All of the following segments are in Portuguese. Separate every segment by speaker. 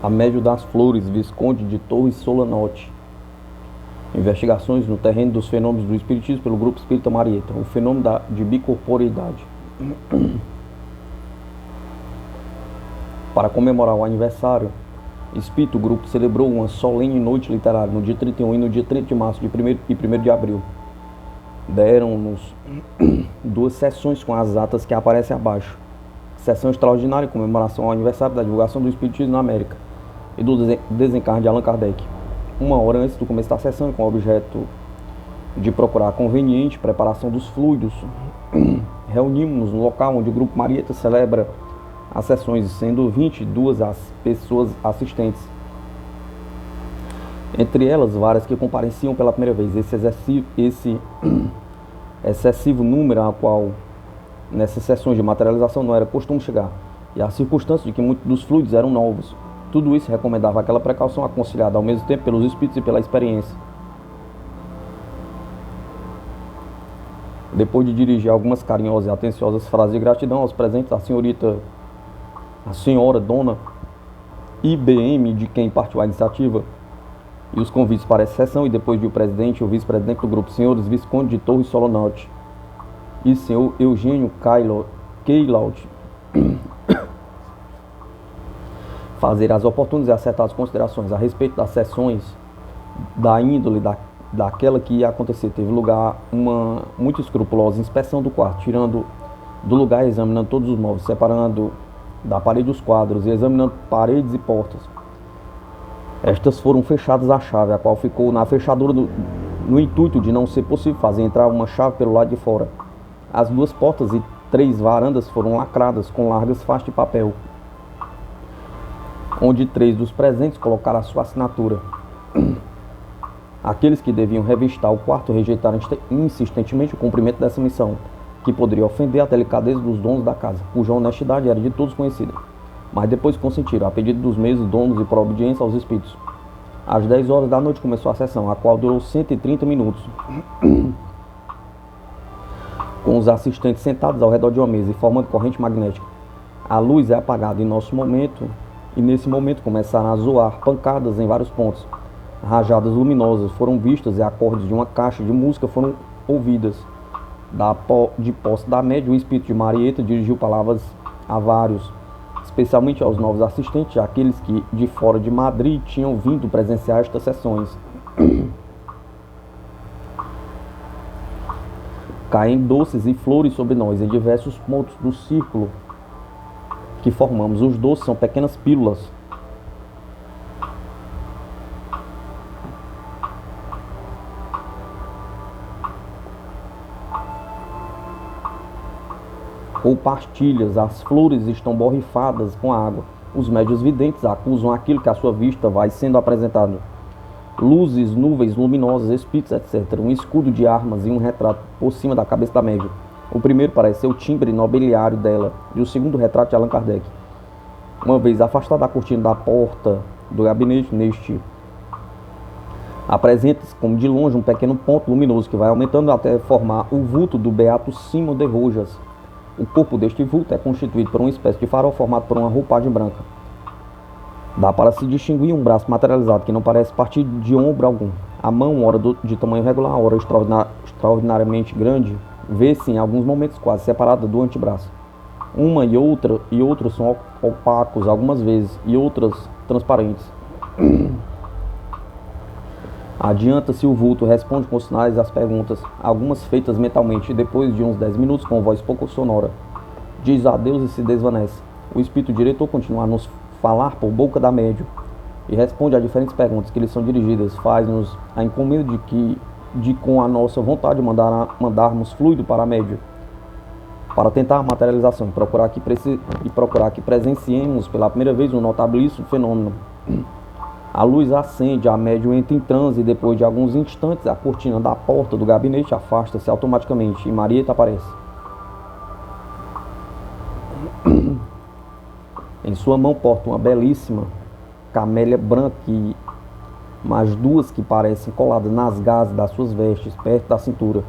Speaker 1: A Médio das Flores, Visconde de Torres Solanotti. Investigações no terreno dos fenômenos do espiritismo pelo Grupo Espírita Marieta. O fenômeno de bicorporeidade. Para comemorar o aniversário, Espírito o grupo celebrou uma solene noite literária no dia 31 e no dia 30 de março e 1º de abril. Deram-nos 2 sessões com as atas que aparecem abaixo. Sessão extraordinária em comemoração ao aniversário da divulgação do Espiritismo na América e do desencarne de Allan Kardec. 1 hora antes do começo da sessão, com o objeto de procurar a conveniente preparação dos fluidos, reunimos-nos no local onde o Grupo Marieta celebra as sessões, sendo 22 as pessoas assistentes. Entre elas, várias que compareciam pela primeira vez. Esse excessivo número a qual nessas sessões de materialização não era costume chegar, e a circunstância de que muitos dos fluidos eram novos. Tudo isso recomendava aquela precaução aconselhada ao mesmo tempo pelos espíritos e pela experiência. Depois de dirigir algumas carinhosas e atenciosas frases de gratidão aos presentes, a senhora Dona IBM, de quem partiu a iniciativa, e os convites para essa sessão, e depois de o presidente e o vice-presidente do grupo, senhores Visconde de Torres Solanotti e senhor Eugênio Keylaut, fazer as oportunas e acertadas considerações a respeito das sessões, da índole daquela que ia acontecer. Teve lugar uma muito escrupulosa inspeção do quarto, tirando do lugar, examinando todos os móveis, separando da parede os quadros e examinando paredes e portas. Estas foram fechadas à chave, a qual ficou na fechadura no intuito de não ser possível fazer entrar uma chave pelo lado de fora. As 2 portas e 3 varandas foram lacradas com largas faixas de papel, onde 3 dos presentes colocaram a sua assinatura. Aqueles que deviam revistar o quarto rejeitaram insistentemente o cumprimento dessa missão, que poderia ofender a delicadeza dos donos da casa, cuja honestidade era de todos conhecida. Mas depois consentiram, a pedido dos mesmos donos e por obediência aos espíritos. Às 10 horas da noite começou a sessão, a qual durou 130 minutos. Com os assistentes sentados ao redor de uma mesa e formando corrente magnética. A luz é apagada e nesse momento começaram a zoar pancadas em vários pontos. Rajadas luminosas foram vistas e acordes de uma caixa de música foram ouvidas. De posse da média, o espírito de Marieta dirigiu palavras a vários, especialmente aos novos assistentes, aqueles que de fora de Madrid tinham vindo presenciar estas sessões. Caem doces e flores sobre nós em diversos pontos do círculo que formamos. Os doces são pequenas pílulas ou pastilhas. As flores estão borrifadas com água. Os médios videntes acusam aquilo que à sua vista vai sendo apresentado. Luzes, nuvens luminosas, espíritos, etc. Um escudo de armas e um retrato por cima da cabeça da média. O primeiro parece ser o timbre nobiliário dela, e o segundo retrato de Allan Kardec. Uma vez afastada da cortina da porta do gabinete, apresenta-se como de longe um pequeno ponto luminoso que vai aumentando até formar o vulto do beato Simão de Rojas. O corpo deste vulto é constituído por uma espécie de farol formado por uma roupagem branca. Dá para se distinguir um braço materializado que não parece partir de ombro algum. A mão, ora de tamanho regular, ora extraordinariamente grande, vê-se em alguns momentos quase separada do antebraço. Uma e outros são opacos algumas vezes e outras transparentes. Adianta-se o vulto, responde com sinais às perguntas, algumas feitas mentalmente, e depois de uns 10 minutos, com voz pouco sonora, diz adeus e se desvanece. O espírito diretor continua a nos falar por boca da médium e responde a diferentes perguntas que lhe são dirigidas. Faz-nos a encomenda de com a nossa vontade mandarmos fluido para a médium, para tentar a materialização e procurar que presenciemos pela primeira vez um notabilíssimo fenômeno. A luz acende, a médium entra em transe e depois de alguns instantes a cortina da porta do gabinete afasta-se automaticamente e Marieta aparece. Em sua mão porta uma belíssima camélia branca e mais 2 que parecem coladas nas gazes das suas vestes, perto da cintura.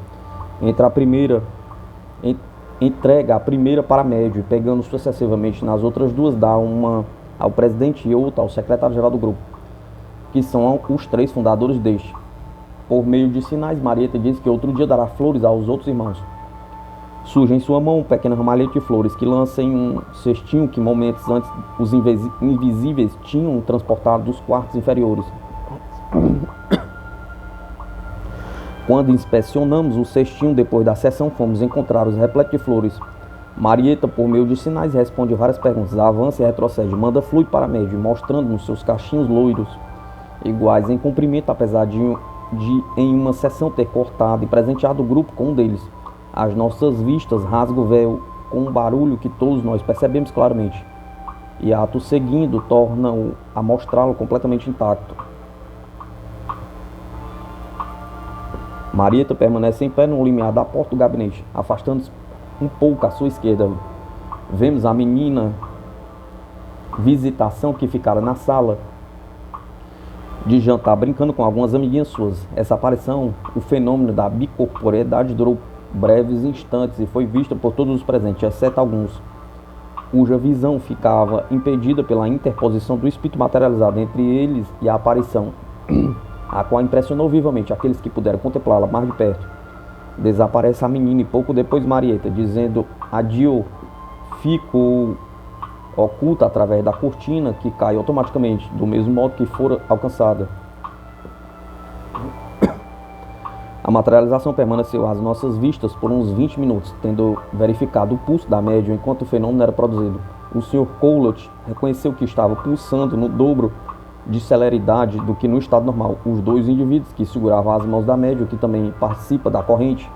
Speaker 1: Entrega a primeira para a médium e pegando sucessivamente nas outras 2 dá uma ao presidente e outra ao secretário-geral do grupo, que são os 3 fundadores deste. Por meio de sinais, Marieta diz que outro dia dará flores aos outros irmãos. Surge em sua mão um pequeno ramalhete de flores que lança em um cestinho que momentos antes os invisíveis tinham transportado dos quartos inferiores. Quando inspecionamos o cestinho depois da sessão, fomos encontrar os repletos de flores. Marieta, por meio de sinais, responde várias perguntas, avança e retrocede, manda fluido para médio, mostrando-nos seus cachinhos loiros, iguais em comprimento, apesar de em uma sessão ter cortado e presenteado o grupo com um deles. Às nossas vistas, rasga o véu com um barulho que todos nós percebemos claramente, e ato seguindo torna-o a mostrá-lo completamente intacto. Marieta permanece em pé no limiar da porta do gabinete, afastando-se um pouco à sua esquerda. Vemos a menina Visitação que ficara na sala de jantar brincando com algumas amiguinhas suas. Essa aparição, o fenômeno da bicorporeidade, durou breves instantes e foi vista por todos os presentes, exceto alguns, cuja visão ficava impedida pela interposição do espírito materializado entre eles e a aparição, a qual impressionou vivamente aqueles que puderam contemplá-la mais de perto. Desaparece a menina e pouco depois Marieta, dizendo adio, ficou oculta através da cortina que cai automaticamente, do mesmo modo que fora alcançada. A materialização permaneceu às nossas vistas por uns 20 minutos, tendo verificado o pulso da médium enquanto o fenômeno era produzido. O Sr. Cowlett reconheceu que estava pulsando no dobro de celeridade do que no estado normal. Os 2 indivíduos que seguravam as mãos da médium, que também participa da corrente,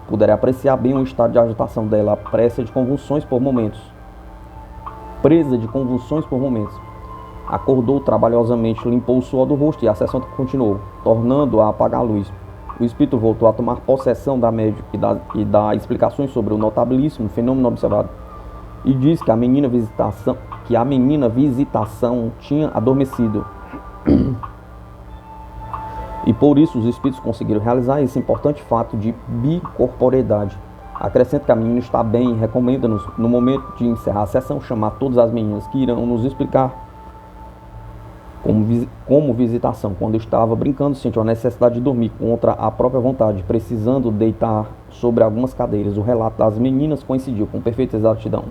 Speaker 1: puderam apreciar bem o estado de agitação dela, presa de convulsões por momentos. Acordou trabalhosamente, limpou o suor do rosto e a sessão continuou, tornando-a apagar a luz. O espírito voltou a tomar possessão da médium e dá explicações sobre o notabilíssimo fenômeno observado. E diz que a menina visitação tinha adormecido. E por isso os espíritos conseguiram realizar esse importante fato de bicorporeidade. Acrescenta que a menina está bem e recomenda-nos, no momento de encerrar a sessão, chamar todas as meninas que irão nos explicar como visitação, quando estava brincando, sentiu a necessidade de dormir contra a própria vontade, precisando deitar sobre algumas cadeiras. O relato das meninas coincidiu com perfeita exatidão.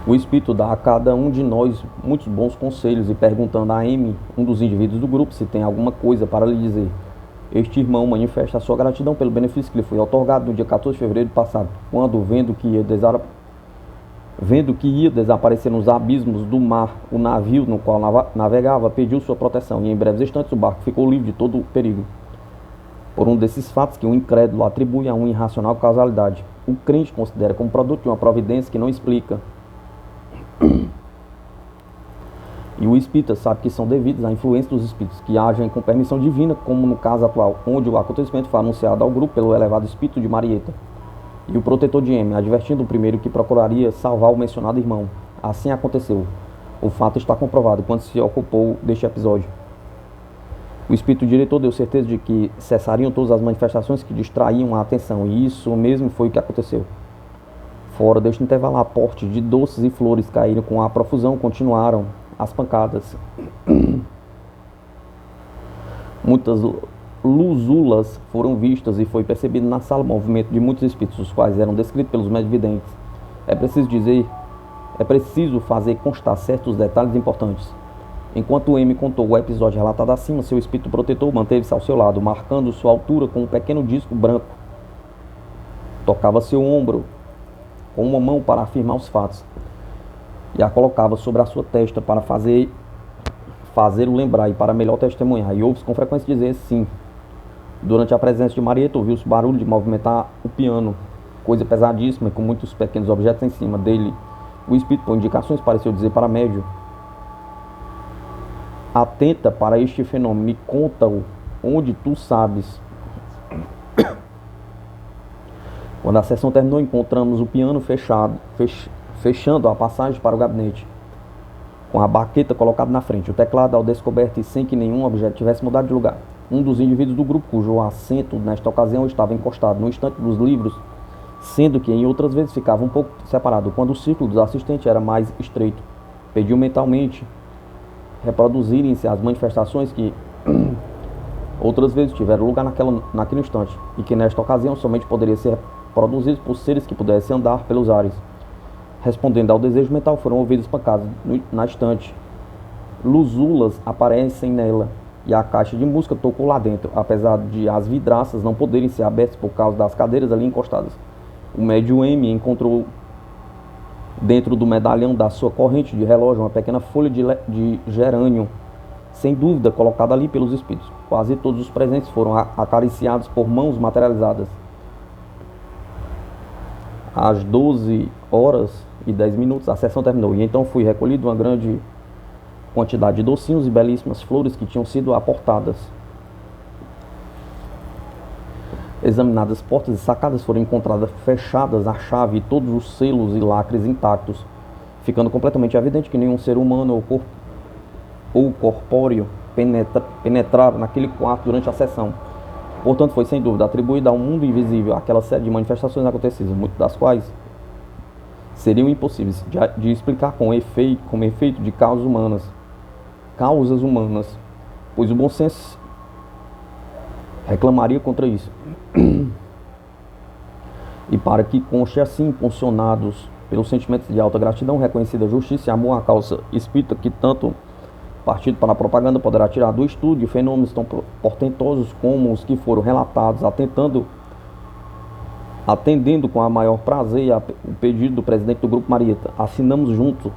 Speaker 1: O espírito dá a cada um de nós muitos bons conselhos e perguntando a M, um dos indivíduos do grupo, se tem alguma coisa para lhe dizer. Este irmão manifesta a sua gratidão pelo benefício que lhe foi otorgado no dia 14 de fevereiro passado, quando, vendo que ia desaparecer nos abismos do mar o navio no qual navegava, pediu sua proteção, e em breves instantes o barco ficou livre de todo o perigo. Por um desses fatos que o incrédulo atribui a uma irracional causalidade, o crente considera como produto de uma providência que não explica. E o espírita sabe que são devidos à influência dos espíritos, que agem com permissão divina, como no caso atual, onde o acontecimento foi anunciado ao grupo pelo elevado espírito de Marieta e o protetor de M, advertindo o primeiro que procuraria salvar o mencionado irmão. Assim aconteceu. O fato está comprovado quando se ocupou deste episódio. O espírito diretor deu certeza de que cessariam todas as manifestações que distraíam a atenção, e isso mesmo foi o que aconteceu. Fora deste intervalo, aporte de doces e flores caíram com a profusão, continuaram as pancadas. Muitas luzulas foram vistas e foi percebido na sala o movimento de muitos espíritos, os quais eram descritos pelos médiuns videntes. É preciso fazer constar certos detalhes importantes. Enquanto M contou o episódio relatado acima, seu espírito protetor manteve-se ao seu lado, marcando sua altura com um pequeno disco branco. Tocava seu ombro com uma mão para afirmar os fatos e a colocava sobre a sua testa para fazê-lo lembrar e para melhor testemunhar. E ouve-se com frequência dizer sim. Durante a presença de Marieta, ouviu-se barulho de movimentar o piano, coisa pesadíssima, com muitos pequenos objetos em cima dele. O espírito, por indicações, pareceu dizer para médium: atenta para este fenômeno, me conta-o, onde tu sabes. Quando a sessão terminou, encontramos o piano fechando a passagem para o gabinete, com a baqueta colocada na frente, o teclado ao descoberto e sem que nenhum objeto tivesse mudado de lugar. Um dos indivíduos do grupo, cujo assento nesta ocasião estava encostado no estante dos livros, sendo que em outras vezes ficava um pouco separado, quando o círculo dos assistentes era mais estreito, pediu mentalmente reproduzirem-se as manifestações que outras vezes tiveram lugar naquele instante, e que nesta ocasião somente poderia ser produzidos por seres que pudessem andar pelos ares. Respondendo ao desejo mental, foram ouvidas pancadas na estante. Luzulas aparecem nela, e a caixa de música tocou lá dentro, apesar de as vidraças não poderem ser abertas por causa das cadeiras ali encostadas. O médium M encontrou dentro do medalhão da sua corrente de relógio uma pequena folha de gerânio, sem dúvida colocada ali pelos espíritos. Quase todos os presentes foram acariciados por mãos materializadas. Às 12h10 a sessão terminou, e então foi recolhido uma grande quantidade de docinhos e belíssimas flores que tinham sido aportadas. Examinadas portas e sacadas, foram encontradas fechadas a chave e todos os selos e lacres intactos, ficando completamente evidente que nenhum ser humano ou corpóreo penetraram naquele quarto durante a sessão. Portanto, foi sem dúvida atribuída ao mundo invisível aquela série de manifestações acontecidas, muitas das quais seriam impossíveis de explicar como efeito de causas humanas, pois o bom senso reclamaria contra isso. E para que conste assim, impulsionados pelos sentimentos de alta gratidão, reconhecida justiça e amor à causa espírita, que tanto partido para a propaganda poderá tirar do estudo fenômenos tão portentosos como os que foram relatados, atendendo com a maior prazer o pedido do presidente do Grupo Marieta. Assinamos junto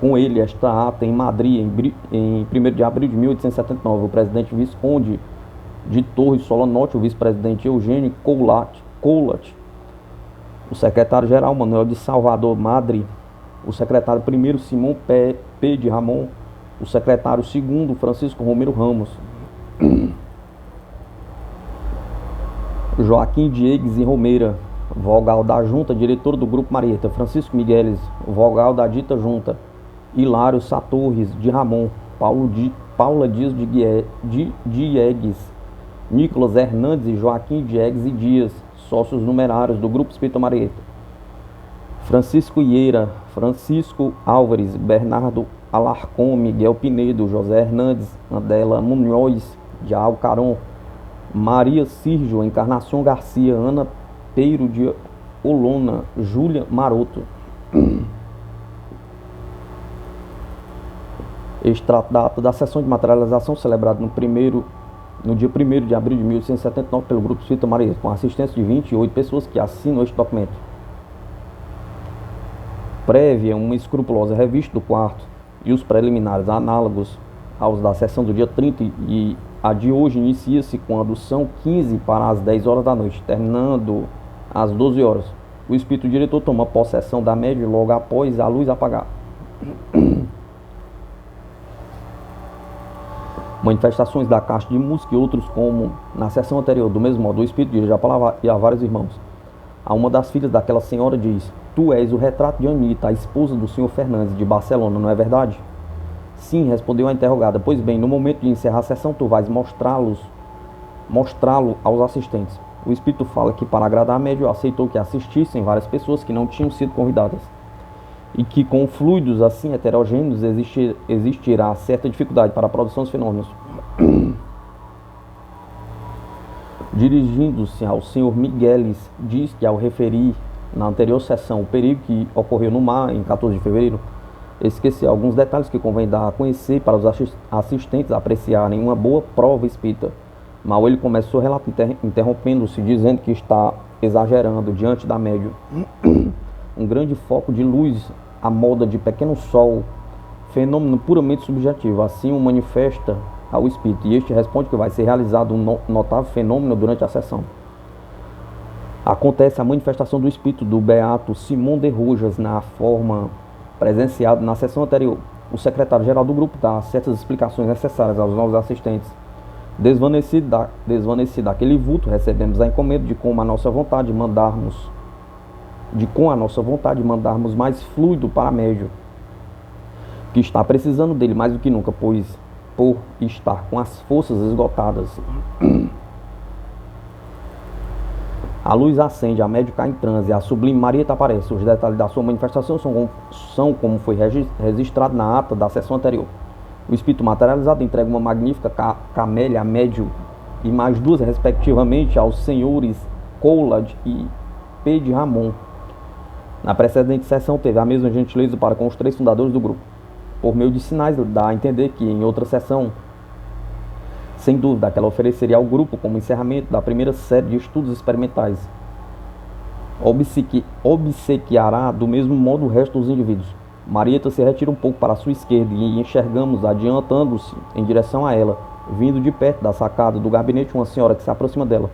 Speaker 1: com ele esta ata em Madrid, em 1º de abril de 1879, o presidente Visconde de Torres Solanotti, o vice-presidente Eugênio Coulat, o secretário-geral Manuel de Salvador Madri, o secretário primeiro Simão P. de Ramon, o secretário segundo Francisco Romero Ramos, Joaquim Diegues e Romeira, vogal da junta, diretor do Grupo Marieta, Francisco Migueles, vogal da dita junta, Hilário Satorres de Ramon, Paula Dias de Diegues, Nicolas Hernandes e Joaquim Diegues e Dias, sócios numerários do Grupo Espírita Marieta, Francisco Ieira, Francisco Álvares, Bernardo Alarcon, Miguel Pinedo, José Hernandes, Andela Munhoz de Alcaron, Maria Sírgio, Encarnação Garcia, Ana Peiro de Olona, Júlia Maroto. Extrato da ata da sessão de materialização celebrada no dia 1º de abril de 1879 pelo Grupo Espírita Marieta, com assistência de 28 pessoas que assinam este documento. Prévia uma escrupulosa revista do quarto e os preliminares análogos aos da sessão do dia 30, e a de hoje inicia-se quando são 15 para as 10 horas da noite, terminando às 12 horas. O espírito diretor toma possessão da média logo após a luz apagar. Manifestações da caixa de música e outros, como na sessão anterior. Do mesmo modo, o espírito dirige a palavra a vários irmãos. A uma das filhas daquela senhora diz: "Tu és o retrato de Anita, a esposa do senhor Fernandes de Barcelona, não é verdade?" "Sim", respondeu a interrogada. "Pois bem, no momento de encerrar a sessão, tu vais mostrá-lo aos assistentes." O espírito fala que, para agradar a médium, aceitou que assistissem várias pessoas que não tinham sido convidadas, e que com fluidos assim heterogêneos existirá certa dificuldade para a produção dos fenômenos. Dirigindo-se ao senhor Migueles, diz que, ao referir na anterior sessão o perigo que ocorreu no mar em 14 de fevereiro, esqueceu alguns detalhes que convém dar a conhecer para os assistentes apreciarem uma boa prova espírita. Mal ele começou o relato, interrompendo-se, dizendo que está exagerando diante da médium. Um grande foco de luz à moda de pequeno sol, fenômeno puramente subjetivo, assim o manifesta ao espírito, e este responde que vai ser realizado um notável fenômeno durante a sessão. Acontece a manifestação do espírito do beato Simão de Rojas na forma presenciada na sessão anterior. O secretário-geral do grupo dá certas explicações necessárias aos novos assistentes. Desvanecido aquele vulto, recebemos a encomenda de com a nossa vontade mandarmos mais fluido para a médium, que está precisando dele mais do que nunca, pois por estar com as forças esgotadas. A luz acende, a médium cai em transe, a sublime Marieta aparece. Os detalhes da sua manifestação são como foi registrado na ata da sessão anterior. O espírito materializado entrega uma magnífica camélia a médium e mais duas, respectivamente, aos senhores Coulad e P. de Ramon. Na precedente sessão teve a mesma gentileza para com os 3 fundadores do grupo. Por meio de sinais, dá a entender que em outra sessão, sem dúvida, que ela ofereceria ao grupo como encerramento da primeira série de estudos experimentais. Obsequiará do mesmo modo o resto dos indivíduos. Marieta se retira um pouco para a sua esquerda e enxergamos, adiantando-se em direção a ela, vindo de perto da sacada do gabinete, uma senhora que se aproxima dela.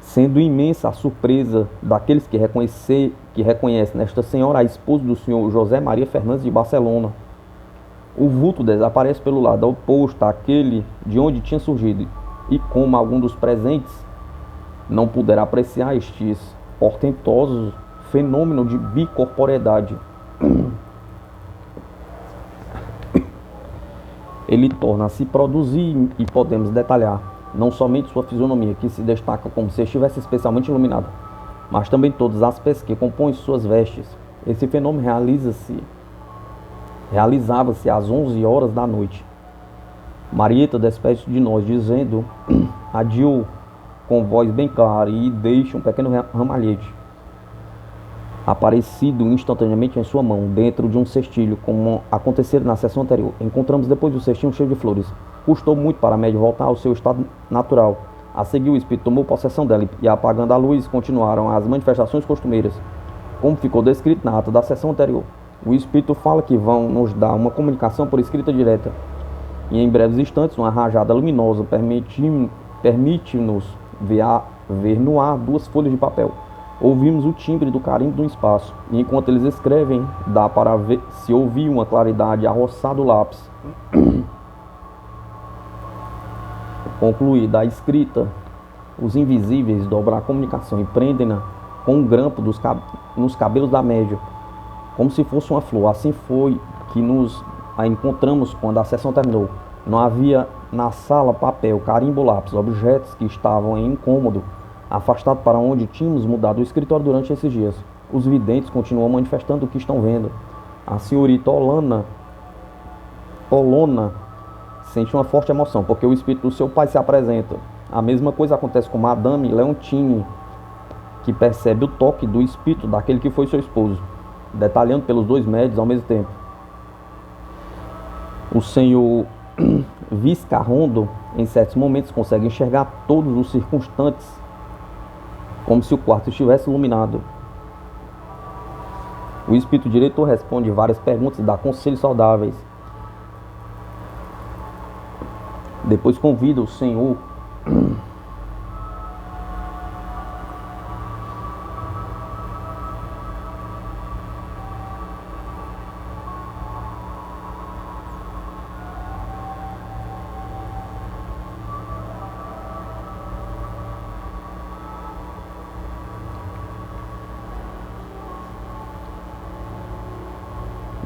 Speaker 1: Sendo imensa a surpresa daqueles que reconhecem nesta senhora a esposa do senhor José Maria Fernandes de Barcelona. O vulto desaparece pelo lado oposto àquele de onde tinha surgido, e como algum dos presentes não puder apreciar estes portentosos fenômeno de bicorporeidade, ele torna a se produzir e podemos detalhar não somente sua fisionomia, que se destaca como se estivesse especialmente iluminada, mas também todos os aspectos que compõem suas vestes. Esse fenômeno realizava-se às 11 horas da noite. Marieta despede-se de nós, dizendo adieu com voz bem clara e deixa um pequeno ramalhete aparecido instantaneamente em sua mão, dentro de um cestilho, como acontecera na sessão anterior. Encontramos depois o cestinho cheio de flores. Custou muito para a médium voltar ao seu estado natural. A seguir, o espírito tomou possessão dela e, apagando a luz, continuaram as manifestações costumeiras, como ficou descrito na ata da sessão anterior. O espírito fala que vão nos dar uma comunicação por escrita direta, e em breves instantes uma rajada luminosa permite-nos ver no ar 2 folhas de papel. Ouvimos o timbre do carimbo no espaço, e enquanto eles escrevem, dá para ver se ouvir uma claridade a roçar do lápis. Concluída a escrita, os invisíveis dobram a comunicação e prendem-na com um grampo nos cabelos da médium, como se fosse uma flor. Assim foi que nos a encontramos quando a sessão terminou. Não havia na sala papel, carimbo, lápis, objetos que estavam em incômodo, afastado para onde tínhamos mudado o escritório durante esses dias. Os videntes continuam manifestando o que estão vendo. A senhorita Olona sente uma forte emoção, porque o espírito do seu pai se apresenta. A mesma coisa acontece com Madame Leontine, que percebe o toque do espírito daquele que foi seu esposo, detalhando pelos 2 médios ao mesmo tempo. O senhor Viscarrondo, em certos momentos, consegue enxergar todos os circunstantes, como se o quarto estivesse iluminado. O espírito diretor responde várias perguntas e dá conselhos saudáveis. Depois convida o senhor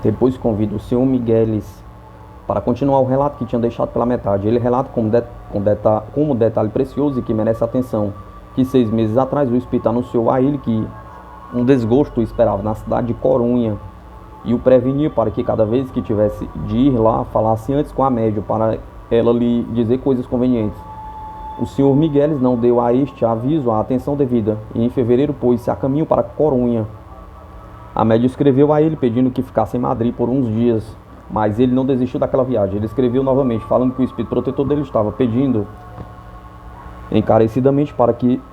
Speaker 1: Depois convida o senhor Migueles para continuar o relato que tinha deixado pela metade. Ele relata como detalhe precioso e que merece atenção, que 6 meses atrás o espírito anunciou a ele que um desgosto o esperava na cidade de Corunha e o prevenia para que cada vez que tivesse de ir lá, falasse antes com a médium para ela lhe dizer coisas convenientes. O senhor Migueles não deu a este aviso a atenção devida e em fevereiro pôs-se a caminho para Corunha. A médium escreveu a ele pedindo que ficasse em Madrid por uns dias, mas ele não desistiu daquela viagem. Ele escreveu novamente, falando que o espírito protetor dele estava pedindo encarecidamente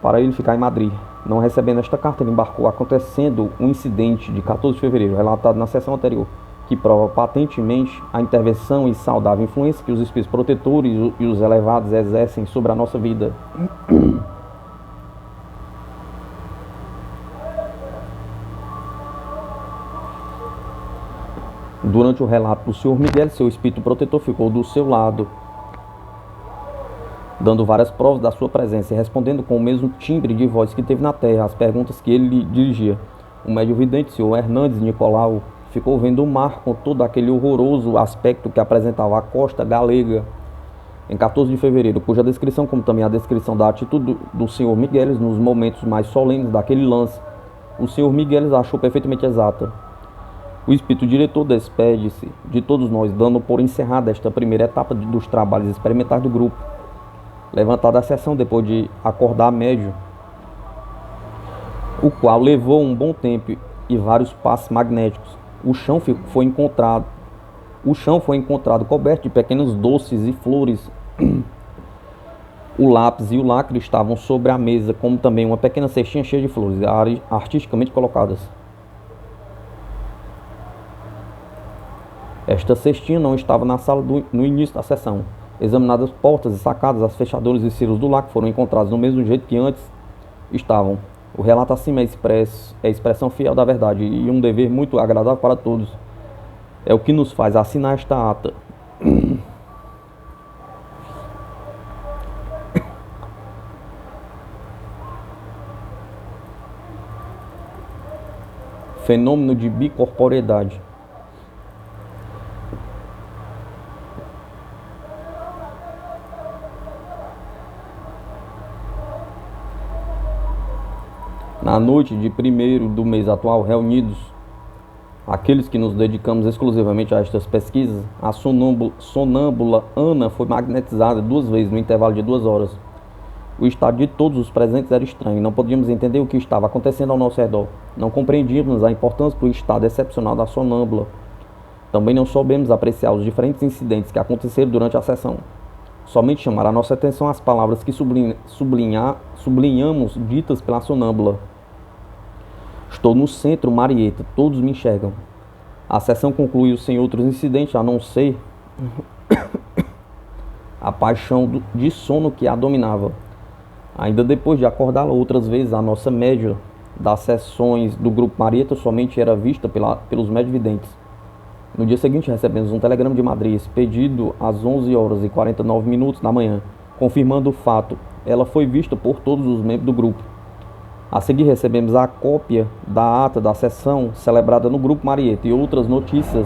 Speaker 1: para ele ficar em Madrid. Não recebendo esta carta, ele embarcou, acontecendo um incidente de 14 de fevereiro, relatado na sessão anterior, que prova patentemente a intervenção e saudável influência que os espíritos protetores e os elevados exercem sobre a nossa vida. Durante o relato do senhor Miguel, seu espírito protetor ficou do seu lado, dando várias provas da sua presença e respondendo com o mesmo timbre de voz que teve na terra as perguntas que ele lhe dirigia. O médium vidente, senhor Hernandes Nicolau, ficou vendo o mar com todo aquele horroroso aspecto que apresentava a costa galega em 14 de fevereiro, cuja descrição, como também a descrição da atitude do Sr. Migueles nos momentos mais solenes daquele lance, o Sr. Migueles achou perfeitamente exata. O espírito diretor despede-se de todos nós, dando por encerrada esta primeira etapa dos trabalhos experimentais do grupo. Levantada a sessão depois de acordar médio, o qual levou um bom tempo e vários passos magnéticos, o chão foi encontrado coberto de pequenos doces e flores. O lápis e o lacre estavam sobre a mesa, como também uma pequena cestinha cheia de flores, artisticamente colocadas. Esta cestinha não estava na sala no início da sessão. Examinadas portas e sacadas, as fechaduras e silos do lacre foram encontrados do mesmo jeito que antes estavam. O relato acima é expressão fiel da verdade e um dever muito agradável para todos. É o que nos faz assinar esta ata. Fenômeno de bicorporeidade. Na noite de 1º do mês atual, reunidos, aqueles que nos dedicamos exclusivamente a estas pesquisas, a sonâmbula Ana foi magnetizada 2 vezes no intervalo de 2 horas. O estado de todos os presentes era estranho, não podíamos entender o que estava acontecendo ao nosso redor. Não compreendíamos a importância do estado excepcional da sonâmbula. Também não soubemos apreciar os diferentes incidentes que aconteceram durante a sessão. Somente chamaram a nossa atenção as palavras que sublinhamos ditas pela sonâmbula. Estou no centro, Marieta, todos me enxergam. A sessão concluiu sem outros incidentes, a não ser a paixão de sono que a dominava. Ainda depois de acordá-la outras vezes, a nossa média das sessões do grupo Marieta somente era vista pelos médios-videntes. No dia seguinte recebemos um telegrama de Madrid, expedido às 11h49 da manhã, confirmando o fato. Ela foi vista por todos os membros do grupo. A seguir recebemos a cópia da ata da sessão celebrada no grupo Marieta e outras notícias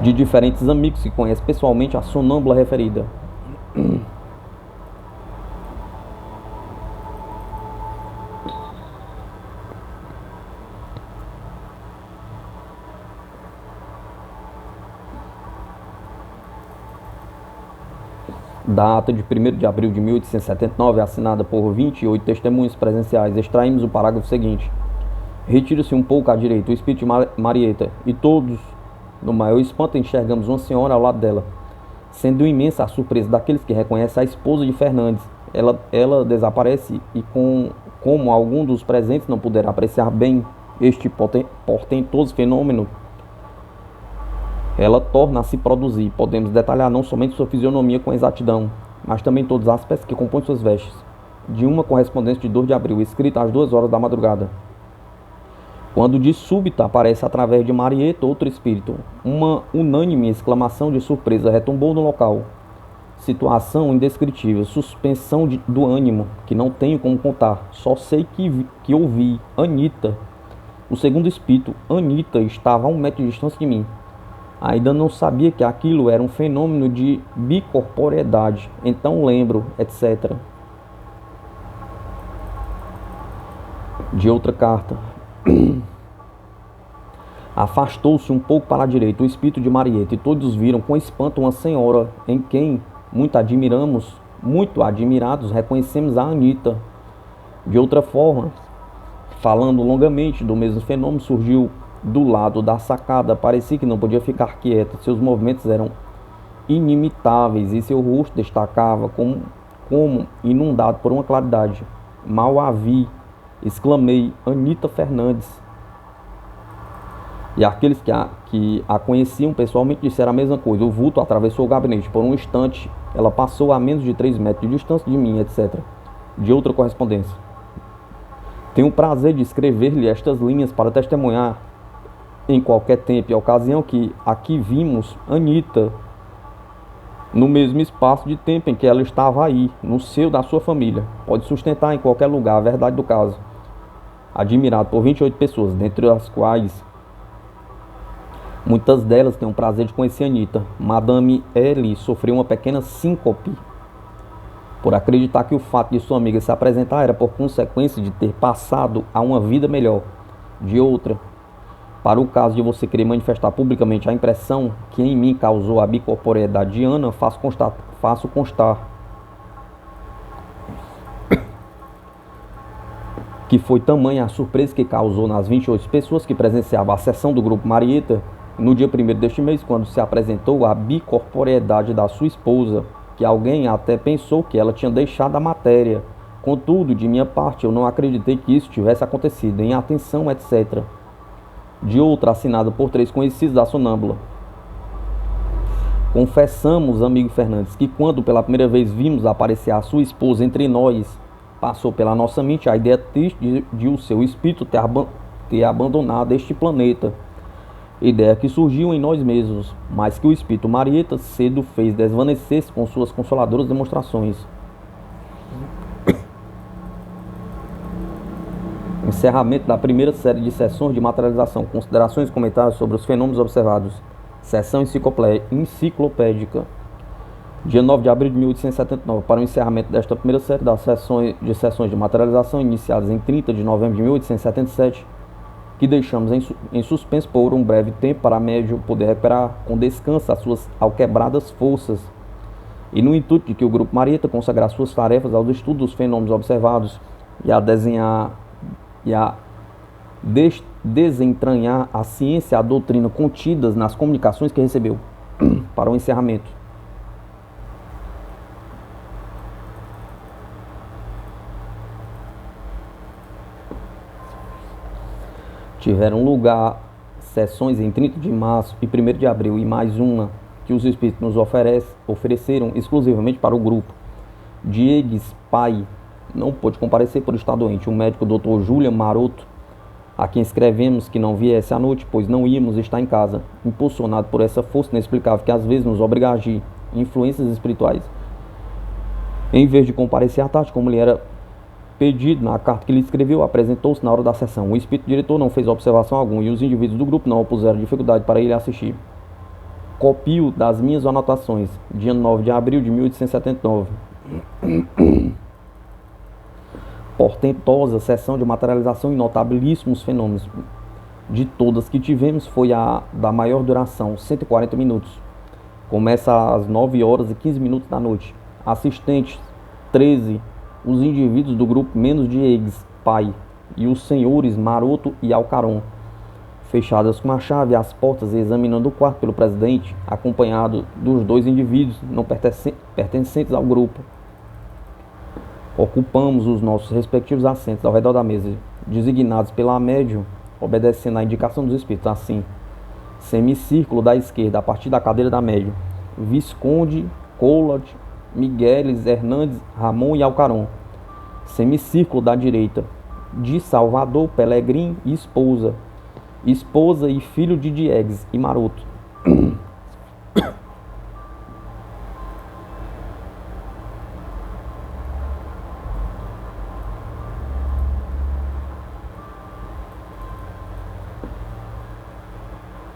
Speaker 1: de diferentes amigos que conhecem pessoalmente a sonâmbula referida. Da ata de 1º de abril de 1879, assinada por 28 testemunhas presenciais, extraímos o parágrafo seguinte. Retira-se um pouco à direita o espírito de Marieta, e todos, no maior espanto, enxergamos uma senhora ao lado dela. Sendo imensa a surpresa daqueles que reconhecem a esposa de Fernandes. Ela desaparece e, como algum dos presentes não puder apreciar bem este portentoso fenômeno, ela torna a se produzir. Podemos detalhar não somente sua fisionomia com exatidão, mas também todas as peças que compõem suas vestes. De uma correspondência de 2 de abril, escrita às 2 horas da madrugada. Quando de súbito aparece através de Marieta outro espírito, uma unânime exclamação de surpresa retumbou no local. Situação indescritível, suspensão do ânimo, que não tenho como contar. Só sei que ouvi Anita. O segundo espírito, Anita, estava a 1 metro de distância de mim. Ainda não sabia que aquilo era um fenômeno de bicorporeidade. Então lembro, etc. De outra carta. Afastou-se um pouco para a direita o espírito de Marieta, e todos viram com espanto uma senhora em quem muito admirados, reconhecemos a Anita. De outra forma, falando longamente do mesmo fenômeno, surgiu do lado da sacada. Parecia que não podia ficar quieta. Seus movimentos eram inimitáveis e seu rosto destacava como inundado por uma claridade. Mal a vi, exclamei, Anita Fernandes. E aqueles que a conheciam pessoalmente disseram a mesma coisa. O vulto atravessou o gabinete. Por um instante, ela passou a menos de 3 metros de distância de mim, etc. De outra correspondência. Tenho o prazer de escrever-lhe estas linhas para testemunhar em qualquer tempo e ocasião que aqui vimos Anita, no mesmo espaço de tempo em que ela estava aí, no seio da sua família. Pode sustentar em qualquer lugar a verdade do caso. Admirado por 28 pessoas, dentre as quais Muitas delas têm o prazer de conhecer Anita. Madame L. sofreu uma pequena síncope por acreditar que o fato de sua amiga se apresentar era por consequência de ter passado a uma vida melhor. De outra, para o caso de você querer manifestar publicamente a impressão que em mim causou a bicorporeidade de Ana, faço constar que foi tamanha a surpresa que causou nas 28 pessoas que presenciavam a sessão do Grupo Marieta no dia 1º deste mês, quando se apresentou a bicorporeidade da sua esposa, que alguém até pensou que ela tinha deixado a matéria. Contudo, de minha parte, eu não acreditei que isso tivesse acontecido, em atenção, etc. De outra, assinada por 3 conhecidos da sonâmbula. Confessamos, amigo Fernandes, que quando pela primeira vez vimos aparecer a sua esposa entre nós, passou pela nossa mente a ideia triste de o seu espírito ter abandonado este planeta. Ideia que surgiu em nós mesmos, mas que o espírito Marieta cedo fez desvanecer-se com suas consoladoras demonstrações. Encerramento da primeira série de sessões de materialização. Considerações e comentários sobre os fenômenos observados. Sessão enciclopédica. Dia 9 de abril de 1879. Para o encerramento desta primeira série das sessões de materialização iniciadas em 30 de novembro de 1877, que deixamos em suspenso por um breve tempo para a médium poder recuperar com descanso as suas alquebradas forças, e no intuito de que o Grupo Marieta consagrar suas tarefas aos estudos dos fenômenos observados e a desentranhar a ciência e a doutrina contidas nas comunicações que recebeu. Para o encerramento. Tiveram lugar sessões em 30 de março e 1º de abril, e mais uma que os espíritos nos ofereceram exclusivamente para o grupo. Diegues, pai, não pôde comparecer por estar doente. O médico Dr. Julian Maroto, a quem escrevemos que não viesse à noite, pois não íamos estar em casa, impulsionado por essa força inexplicável que às vezes nos obriga a agir, influências espirituais. Em vez de comparecer à tarde, como lhe era pedido na carta que lhe escreveu, apresentou-se na hora da sessão. O espírito diretor não fez observação alguma e os indivíduos do grupo não opuseram dificuldade para ele assistir. Copio das minhas anotações, dia 9 de abril de 1879. Portentosa sessão de materialização e notabilíssimos fenômenos. De todas que tivemos, foi a da maior duração, 140 minutos. Começa às 9 horas e 15 minutos da noite. Assistentes, 13. Os indivíduos do grupo menos Diegues, pai, e os senhores Maroto e Alcaron, fechadas com a chave as portas e examinando o quarto pelo presidente, acompanhado dos 2 indivíduos não pertencentes ao grupo. Ocupamos os nossos respectivos assentos ao redor da mesa, designados pela médium, obedecendo à indicação dos espíritos, assim: semicírculo da esquerda, a partir da cadeira da médium, Visconde, Collot, Migueles, Hernandes, Ramon e Alcaron. Semicírculo da direita, de Salvador, Pelegrim e esposa e filho de Diegues e Maroto.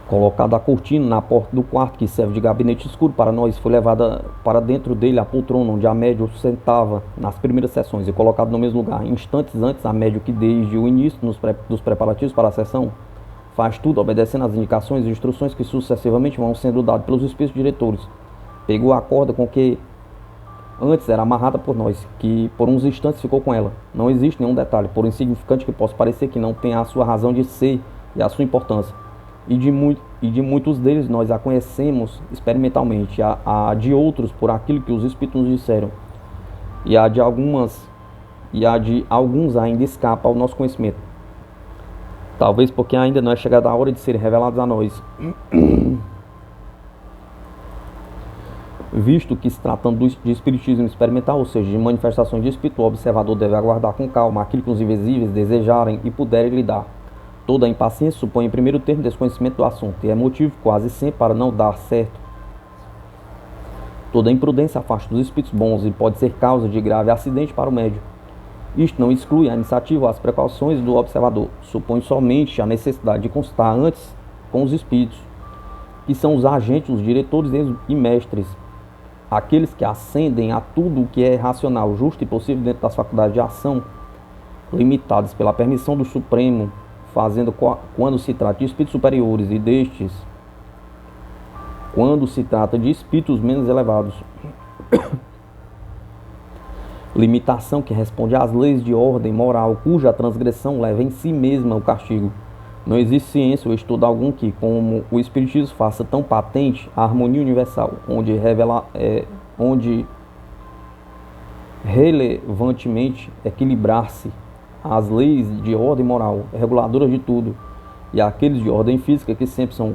Speaker 1: Colocada a cortina na porta do quarto que serve de gabinete escuro para nós, foi levada para dentro dele a poltrona onde a médium sentava nas primeiras sessões e colocado no mesmo lugar. Instantes antes, a médium, que desde o início dos preparativos para a sessão faz tudo obedecendo às indicações e instruções que sucessivamente vão sendo dadas pelos espíritos diretores, pegou a corda com que antes era amarrada por nós, que por uns instantes ficou com ela. Não existe nenhum detalhe, por insignificante que possa parecer, que não tenha a sua razão de ser e a sua importância. E de muitos deles nós a conhecemos experimentalmente, a de outros por aquilo que os espíritos nos disseram, e a de alguns ainda escapa ao nosso conhecimento, talvez porque ainda não é chegada a hora de serem revelados a nós. Visto que se tratando de espiritismo experimental, ou seja, de manifestações de espírito, o observador deve aguardar com calma aquilo que os invisíveis desejarem e puderem lhe dar. Toda a impaciência supõe em primeiro termo desconhecimento do assunto, e é motivo quase sempre para não dar certo. Toda a imprudência afasta dos espíritos bons e pode ser causa de grave acidente para o médium. Isto não exclui a iniciativa ou as precauções do observador, supõe somente a necessidade de consultar antes com os espíritos, que são os agentes, os diretores e mestres, aqueles que ascendem a tudo o que é racional, justo e possível dentro das faculdades de ação, limitadas pela permissão do Supremo, fazendo quando se trata de espíritos superiores e destes, quando se trata de espíritos menos elevados. Limitação que responde às leis de ordem moral, cuja transgressão leva em si mesma o castigo. Não existe ciência ou estudo algum que, como o Espiritismo, faça tão patente a harmonia universal, onde relevantemente equilibrar-se as leis de ordem moral, reguladoras de tudo, e aqueles de ordem física que sempre são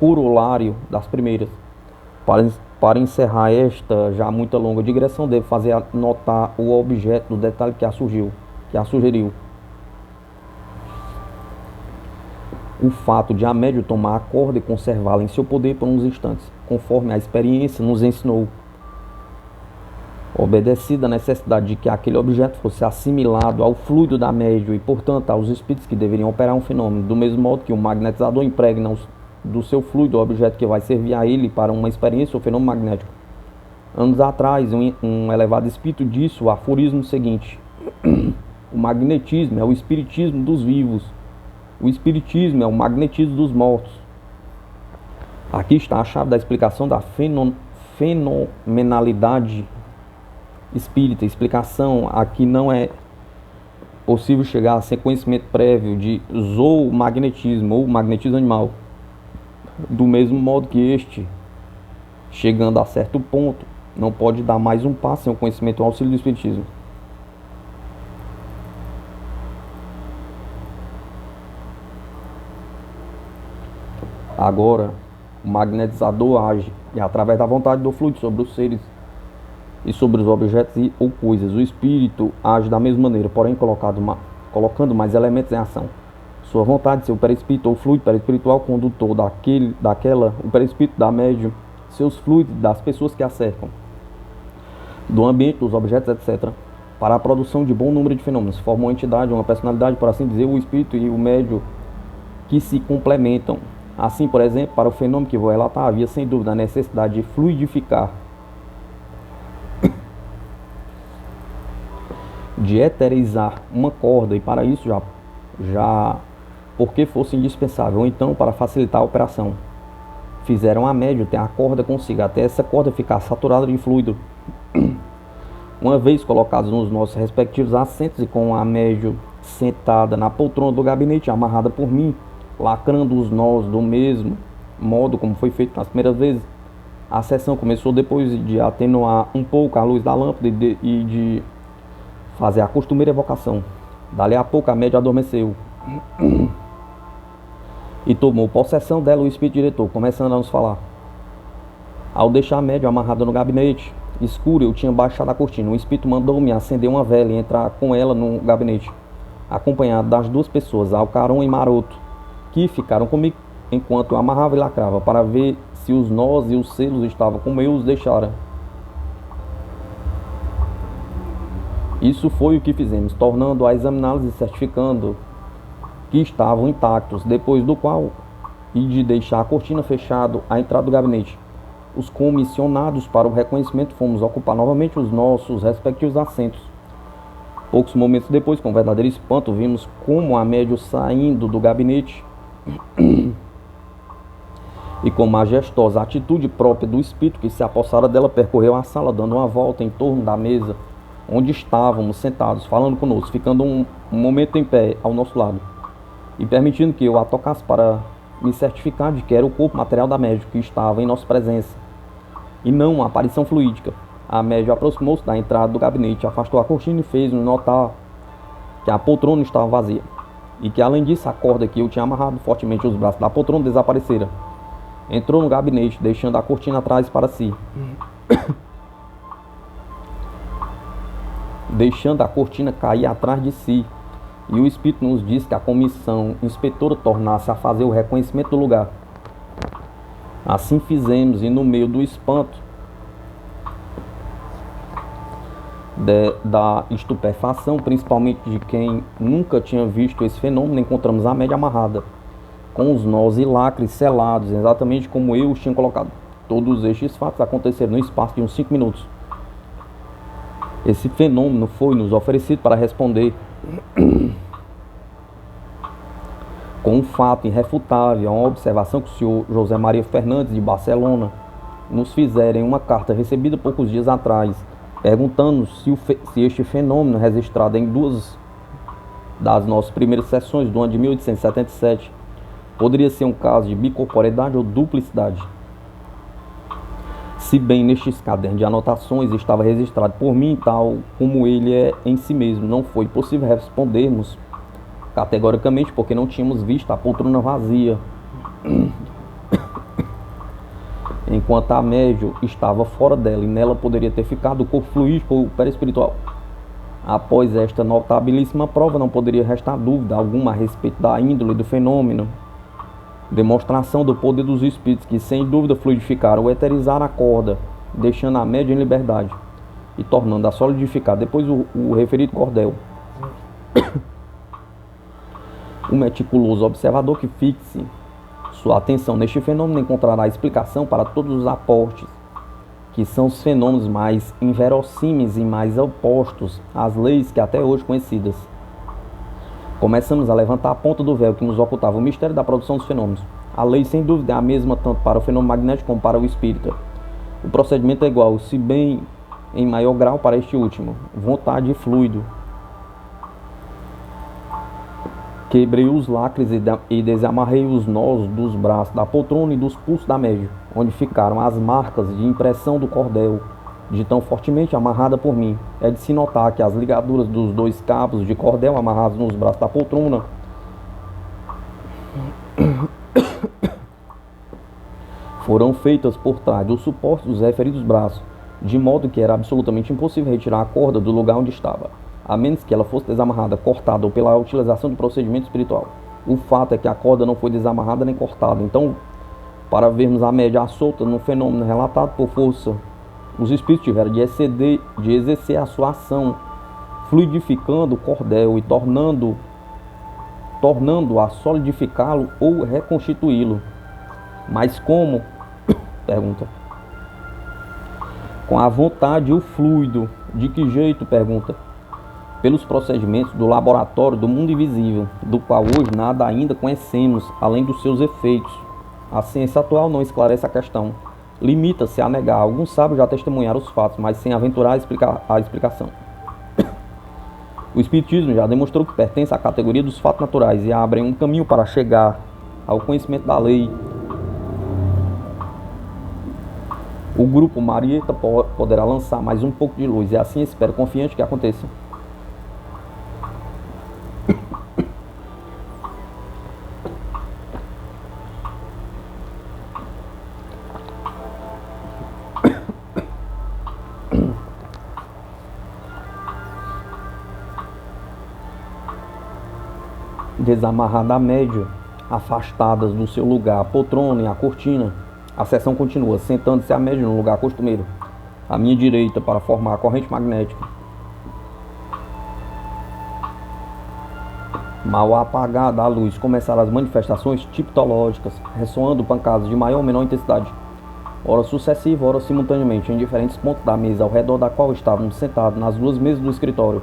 Speaker 1: corolário das primeiras. Para encerrar esta já muito longa digressão, devo fazer notar o objeto do detalhe que a sugeriu. O fato de a médium tomar a corda e conservá-la em seu poder por uns instantes, conforme a experiência nos ensinou, obedecida a necessidade de que aquele objeto fosse assimilado ao fluido da médium e, portanto, aos espíritos que deveriam operar um fenômeno, do mesmo modo que um magnetizador impregna do seu fluido o objeto que vai servir a ele para uma experiência ou fenômeno magnético. Anos atrás, um elevado espírito disse o aforismo seguinte: o magnetismo é o espiritismo dos vivos, o espiritismo é o magnetismo dos mortos. Aqui está a chave da explicação da fenomenalidade espírita. Explicação aqui não é possível chegar sem conhecimento prévio de zoomagnetismo ou magnetismo animal. Do mesmo modo que este, chegando a certo ponto, não pode dar mais um passo sem o conhecimento e o auxílio do espiritismo. Agora, o magnetizador age e, através da vontade do fluido sobre os seres e sobre os objetos ou coisas, o espírito age da mesma maneira, porém colocando mais elementos em ação. Sua vontade, seu perispírito ou fluido perispiritual condutor o perispírito da médium, seus fluidos das pessoas que a cercam, do ambiente, dos objetos, etc., para a produção de bom número de fenômenos. Formam uma entidade, uma personalidade, por assim dizer, o espírito e o médium que se complementam. Assim, por exemplo, para o fenômeno que vou relatar, havia sem dúvida a necessidade de fluidificar, de eterizar uma corda, e para isso já porque fosse indispensável, ou então para facilitar a operação, fizeram a médium ter a corda consigo, até essa corda ficar saturada de fluido. Uma vez colocados nos nossos respectivos assentos e com a médium sentada na poltrona do gabinete, amarrada por mim, lacrando os nós do mesmo modo como foi feito nas primeiras vezes, a sessão começou depois de atenuar um pouco a luz da lâmpada e de fazer a costumeira evocação. Dali a pouco a médium adormeceu e tomou possessão dela o espírito diretor, começando a nos falar. Ao deixar a médium amarrada no gabinete escuro, eu tinha baixado a cortina. O espírito mandou-me acender uma vela e entrar com ela no gabinete, acompanhado das duas pessoas, Alcaron e Maroto, que ficaram comigo enquanto eu amarrava e lacrava, para ver se os nós e os selos estavam como eu os deixara. Isso foi o que fizemos, tornando a examiná-los e certificando que estavam intactos, depois do qual, e de deixar a cortina fechada à entrada do gabinete, os comissionados para o reconhecimento fomos ocupar novamente os nossos respectivos assentos. Poucos momentos depois, com verdadeiro espanto, vimos como a médium saindo do gabinete e com majestosa atitude própria do espírito que se apossara dela, percorreu a sala, dando uma volta em torno da mesa onde estávamos sentados, falando conosco, ficando um momento em pé ao nosso lado e permitindo que eu a tocasse para me certificar de que era o corpo material da médium que estava em nossa presença e não uma aparição fluídica. A médium aproximou-se da entrada do gabinete, afastou a cortina e fez-nos notar que a poltrona estava vazia e que, além disso, a corda que eu tinha amarrado fortemente os braços da poltrona desaparecera. Entrou no gabinete, deixando a cortina atrás para si. Deixando a cortina cair atrás de si, e o espírito nos disse que a comissão inspetora tornasse a fazer o reconhecimento do lugar. Assim fizemos, e no meio do espanto, da estupefação, principalmente de quem nunca tinha visto esse fenômeno, encontramos a médium amarrada com os nós e lacres selados, exatamente como eu os tinha colocado. Todos estes fatos aconteceram no espaço de uns 5 minutos. Esse fenômeno foi-nos oferecido para responder com um fato irrefutável a uma observação que o senhor José Maria Fernandes, de Barcelona, nos fizera em uma carta recebida poucos dias atrás, perguntando se este fenômeno, registrado em 2 das nossas primeiras sessões do ano de 1877, poderia ser um caso de bicorporeidade ou duplicidade. Se bem nestes cadernos de anotações estava registrado por mim, tal como ele é em si mesmo, não foi possível respondermos categoricamente, porque não tínhamos visto a poltrona vazia, enquanto a médium estava fora dela, e nela poderia ter ficado o corpo fluídico ou perispiritual. Após esta notabilíssima prova, não poderia restar dúvida alguma a respeito da índole do fenômeno, demonstração do poder dos espíritos que sem dúvida fluidificaram ou eterizaram a corda, deixando a média em liberdade e tornando a solidificar depois o referido cordel. O meticuloso observador que fixe sua atenção neste fenômeno encontrará explicação para todos os aportes, que são os fenômenos mais inverossímeis e mais opostos às leis que até hoje conhecidas. Começamos a levantar a ponta do véu que nos ocultava o mistério da produção dos fenômenos. A lei, sem dúvida, é a mesma tanto para o fenômeno magnético como para o espírita. O procedimento é igual, se bem em maior grau para este último. Vontade e fluido. Quebrei os lacres e desamarrei os nós dos braços da poltrona e dos pulsos da média, onde ficaram as marcas de impressão do cordel, de tão fortemente amarrada por mim. É de se notar que as ligaduras dos 2 cabos de cordel amarrados nos braços da poltrona foram feitas por trás do suporte dos referidos braços, de modo que era absolutamente impossível retirar a corda do lugar onde estava, a menos que ela fosse desamarrada, cortada ou pela utilização do procedimento espiritual. O fato é que a corda não foi desamarrada nem cortada. Então, para vermos a média solta no fenômeno relatado por força, os espíritos tiveram de exercer a sua ação, fluidificando o cordel e tornando a solidificá-lo ou reconstituí-lo. Mas como? Pergunta. Com a vontade e o fluido. De que jeito? Pergunta. Pelos procedimentos do laboratório do mundo invisível, do qual hoje nada ainda conhecemos, além dos seus efeitos. A ciência atual não esclarece a questão. Limita-se a negar. Alguns sábios já testemunharam os fatos, mas sem aventurar a explicação. O Espiritismo já demonstrou que pertence à categoria dos fatos naturais e abrem um caminho para chegar ao conhecimento da lei. O grupo Marieta poderá lançar mais um pouco de luz, e assim espero confiante que aconteça. Desamarrada a média, afastadas do seu lugar a poltrona e a cortina, a sessão continua, sentando-se a média no lugar costumeiro, à minha direita, para formar a corrente magnética. Mal apagada a luz, começaram as manifestações tipológicas, ressoando pancadas de maior ou menor intensidade, ora sucessiva, ora simultaneamente, em diferentes pontos da mesa ao redor da qual estávamos sentados, nas 2 mesas do escritório,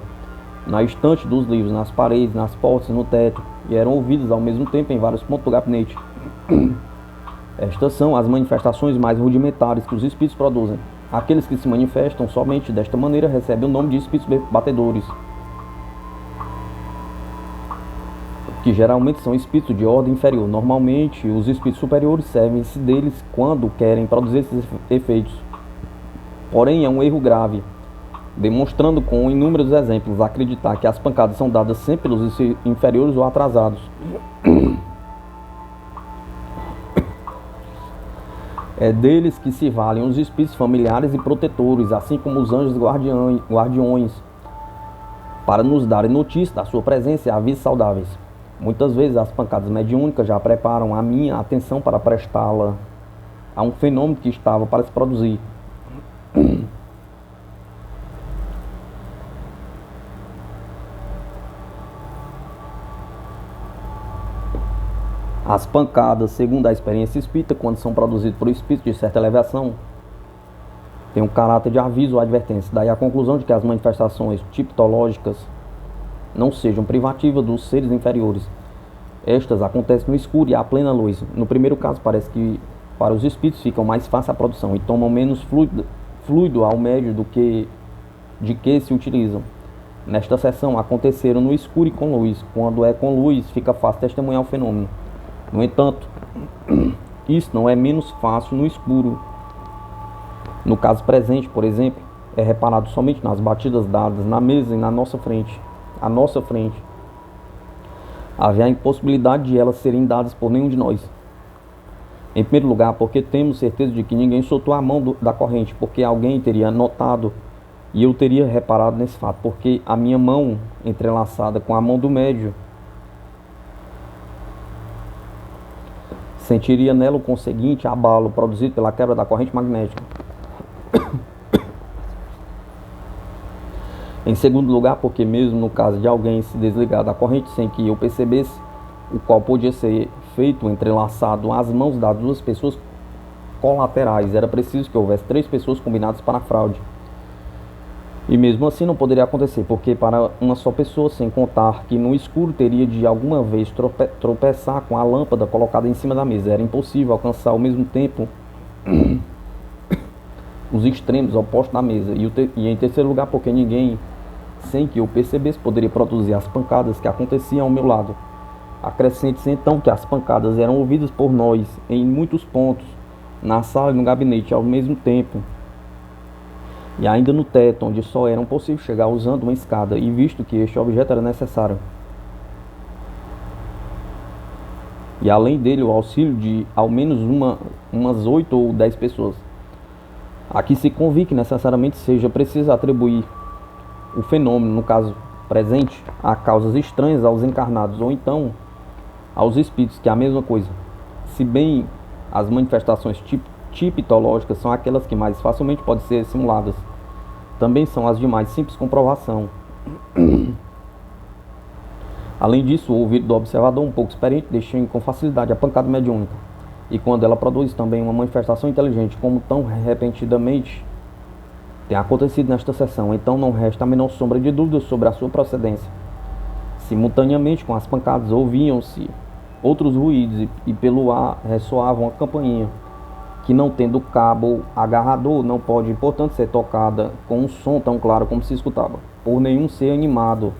Speaker 1: na estante dos livros, nas paredes, nas portas, no teto, e eram ouvidas ao mesmo tempo em vários pontos do gabinete. Estas são as manifestações mais rudimentares que os espíritos produzem. Aqueles que se manifestam somente desta maneira recebem o nome de espíritos batedores, que geralmente são espíritos de ordem inferior. Normalmente, os espíritos superiores servem-se deles quando querem produzir esses efeitos. Porém, é um erro grave, demonstrando com inúmeros exemplos acreditar que as pancadas são dadas sempre pelos inferiores ou atrasados. É deles que se valem os espíritos familiares e protetores, assim como os anjos guardiões, para nos darem notícia da sua presença e avisos saudáveis. Muitas vezes as pancadas mediúnicas já preparam a minha atenção para prestá-la a um fenômeno que estava para se produzir. As pancadas, segundo a experiência espírita, quando são produzidas por espírito de certa elevação, tem um caráter de aviso ou advertência. Daí a conclusão de que as manifestações tipológicas não sejam privativas dos seres inferiores. Estas acontecem no escuro e à plena luz. No primeiro caso, parece que para os espíritos fica mais fácil a produção e tomam menos fluido ao médio de que se utilizam. Nesta seção, aconteceram no escuro e com luz. Quando é com luz, fica fácil testemunhar o fenômeno. No entanto, isso não é menos fácil no escuro. No caso presente, por exemplo, é reparado somente nas batidas dadas na mesa e na nossa frente. À nossa frente. Havia a impossibilidade de elas serem dadas por nenhum de nós. Em primeiro lugar, porque temos certeza de que ninguém soltou a mão da corrente, porque alguém teria notado e eu teria reparado nesse fato, porque a minha mão entrelaçada com a mão do médio sentiria nela o conseguinte abalo produzido pela quebra da corrente magnética. Em segundo lugar, porque mesmo no caso de alguém se desligar da corrente sem que eu percebesse, o qual podia ser feito entrelaçado às mãos das duas pessoas colaterais, era preciso que houvesse 3 pessoas combinadas para a fraude. E mesmo assim não poderia acontecer, porque para uma só pessoa, sem contar que no escuro teria de alguma vez tropeçar com a lâmpada colocada em cima da mesa, era impossível alcançar ao mesmo tempo os extremos opostos da mesa. E em terceiro lugar, porque ninguém, sem que eu percebesse, poderia produzir as pancadas que aconteciam ao meu lado. Acrescente-se então que as pancadas eram ouvidas por nós em muitos pontos, na sala e no gabinete ao mesmo tempo, e ainda no teto, onde só era possível chegar usando uma escada, e visto que este objeto era necessário. E além dele, o auxílio de ao menos umas 8 ou 10 pessoas. Aqui se convém que necessariamente seja preciso atribuir o fenômeno, no caso presente, a causas estranhas aos encarnados, ou então aos espíritos, que é a mesma coisa. Se bem as manifestações tipológicas são aquelas que mais facilmente podem ser simuladas, também são as de mais simples comprovação. Além disso, o ouvido do observador um pouco experiente deixa com facilidade a pancada mediúnica, e quando ela produz também uma manifestação inteligente, como tão repentinamente tem acontecido nesta sessão, então não resta a menor sombra de dúvida sobre a sua procedência. Simultaneamente com as pancadas ouviam-se outros ruídos e pelo ar ressoava uma campainha, que não tendo cabo agarrador, não pode, portanto, ser tocada com um som tão claro como se escutava, por nenhum ser animado.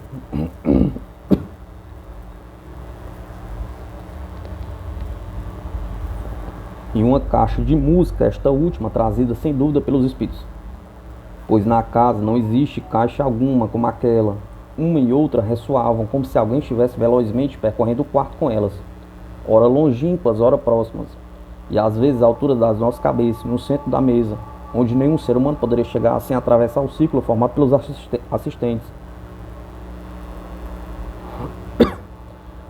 Speaker 1: E uma caixa de música, esta última trazida sem dúvida pelos espíritos, pois na casa não existe caixa alguma como aquela. Uma e outra ressoavam como se alguém estivesse velozmente percorrendo o quarto com elas, ora longínquas, ora próximas, e às vezes à altura das nossas cabeças, no centro da mesa, onde nenhum ser humano poderia chegar sem atravessar o círculo formado pelos assistentes.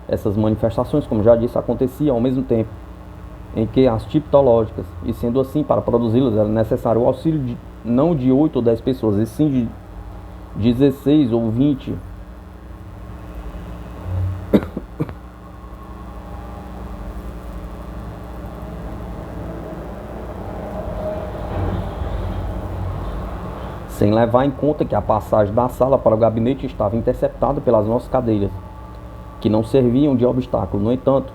Speaker 1: Essas manifestações, como já disse, aconteciam ao mesmo tempo em que as tipológicas, e sendo assim, para produzi-las era necessário o auxílio não de 8 ou 10 pessoas, e sim de 16 ou 20. Sem levar em conta que a passagem da sala para o gabinete estava interceptada pelas nossas cadeiras, que não serviam de obstáculo. No entanto,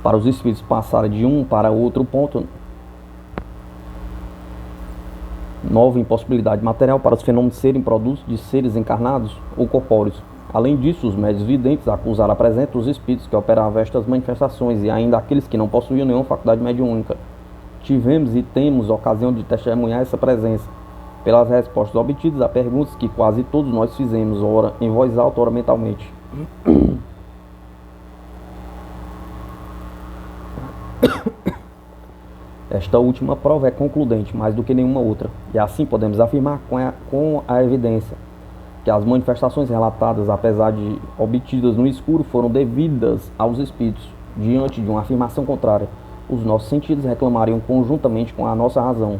Speaker 1: para os espíritos passarem de um para outro ponto, nova impossibilidade material para os fenômenos serem produtos de seres encarnados ou corpóreos. Além disso, os médios videntes acusaram a presença os espíritos que operavam estas manifestações e ainda aqueles que não possuíam nenhuma faculdade mediúnica. Tivemos e temos ocasião de testemunhar essa presença pelas respostas obtidas a perguntas que quase todos nós fizemos, ora em voz alta, ora mentalmente. Esta última prova é concludente, mais do que nenhuma outra, e assim podemos afirmar com a evidência que as manifestações relatadas, apesar de obtidas no escuro, foram devidas aos espíritos. Diante de uma afirmação contrária, os nossos sentidos reclamariam conjuntamente com a nossa razão.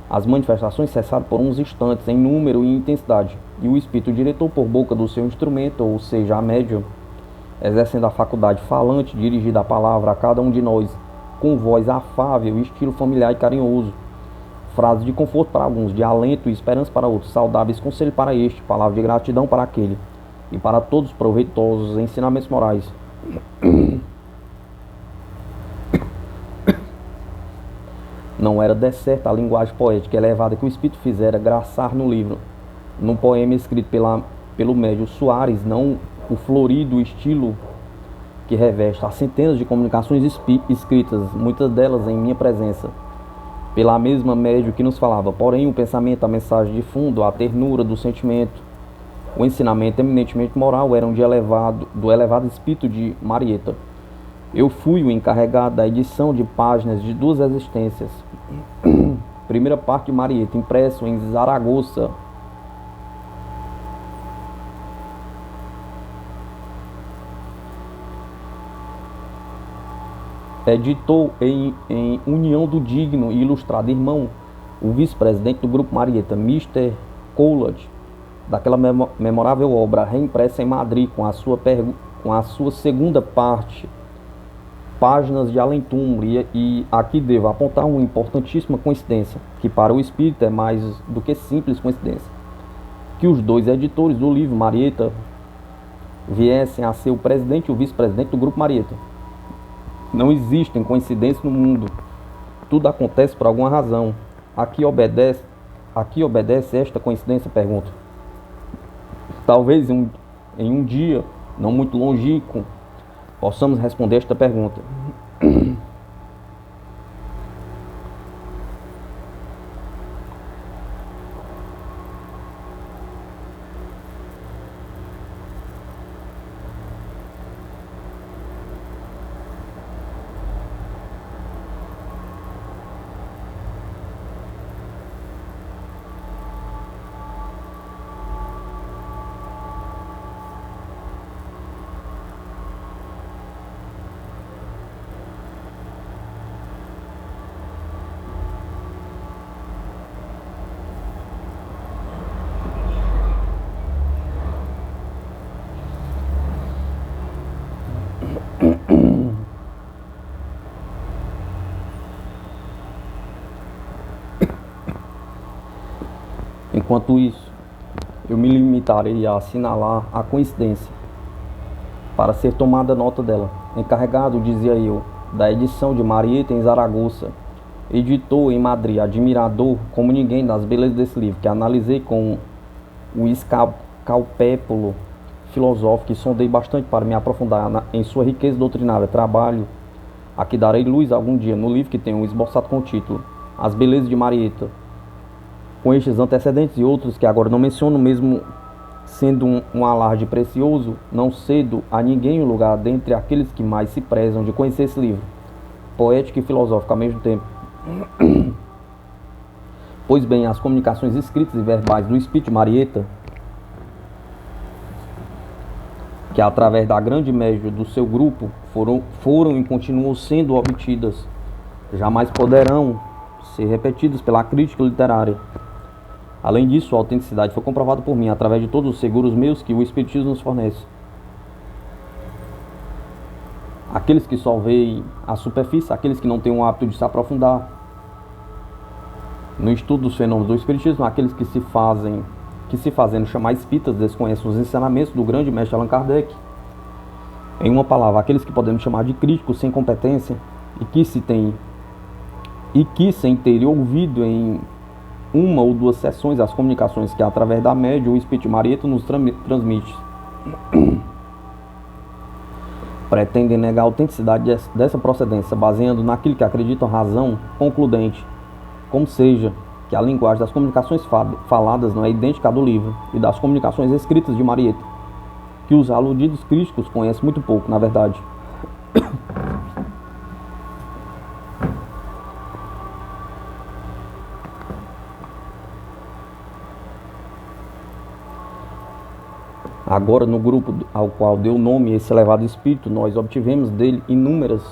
Speaker 1: As manifestações cessaram por uns instantes em número e intensidade, e o espírito diretor, por boca do seu instrumento, ou seja, a médium, exercendo a faculdade falante, dirigida a palavra a cada um de nós, com voz afável, estilo familiar e carinhoso. Frases de conforto para alguns, de alento e esperança para outros, saudáveis conselhos para este, palavra de gratidão para aquele, e para todos proveitosos ensinamentos morais. Não era decerta a linguagem poética elevada que o Espírito fizera graçar no livro, num poema escrito pelo médio Soares, não o florido estilo que reveste as centenas de comunicações escritas, muitas delas em minha presença, pela mesma médio que nos falava. Porém, o pensamento, a mensagem de fundo, a ternura do sentimento, o ensinamento eminentemente moral eram do elevado espírito de Marieta. Eu fui o encarregado da edição de páginas de duas existências. Primeira parte de Marieta, impresso em Zaragoza. Editou em união do digno e ilustrado irmão, o vice-presidente do Grupo Marieta, Mr. Coolidge, daquela memorável obra reimpressa em Madrid com a sua segunda parte, Páginas de Além-Túmulo, e aqui devo apontar uma importantíssima coincidência, que para o espírito é mais do que simples coincidência, que os dois editores do livro Marieta viessem a ser o presidente e o vice-presidente do Grupo Marieta. Não existem coincidências no mundo. Tudo acontece por alguma razão. Aqui obedece esta coincidência, pergunto. Talvez em um dia, não muito longínquo, possamos responder esta pergunta. Enquanto isso, eu me limitarei a assinalar a coincidência, para ser tomada nota dela. Encarregado, dizia eu, da edição de Marieta em Zaragoza, editor em Madrid, admirador como ninguém das belezas desse livro, que analisei com o escalpépulo filosófico e sondei bastante para me aprofundar em sua riqueza doutrinária. Trabalho a que darei luz algum dia no livro que tenho esboçado com o título As Belezas de Marieta. Com estes antecedentes e outros que agora não menciono, mesmo sendo um alarde precioso, não cedo a ninguém o lugar dentre aqueles que mais se prezam de conhecer esse livro, poético e filosófico ao mesmo tempo. Pois bem, as comunicações escritas e verbais do Espírito de Marieta, que através da grande média do seu grupo foram e continuam sendo obtidas, jamais poderão ser repetidas pela crítica literária. Além disso, a autenticidade foi comprovada por mim através de todos os seguros meios que o Espiritismo nos fornece. Aqueles que só veem a superfície, aqueles que não têm o hábito de se aprofundar no estudo dos fenômenos do Espiritismo, aqueles que se fazendo chamar espíritas desconhecem os ensinamentos do grande mestre Allan Kardec. Em uma palavra, aqueles que podemos chamar de críticos sem competência e que sem terem ouvido em uma ou duas sessões as comunicações que através da média o Espírito de Marieta nos transmite, pretendem negar a autenticidade dessa procedência, baseando naquilo que acreditam razão concludente, como seja, que a linguagem das comunicações faladas não é idêntica à do livro e das comunicações escritas de Marieta, que os aludidos críticos conhecem muito pouco, na verdade. Agora, no grupo ao qual deu nome esse elevado espírito, nós obtivemos dele inúmeras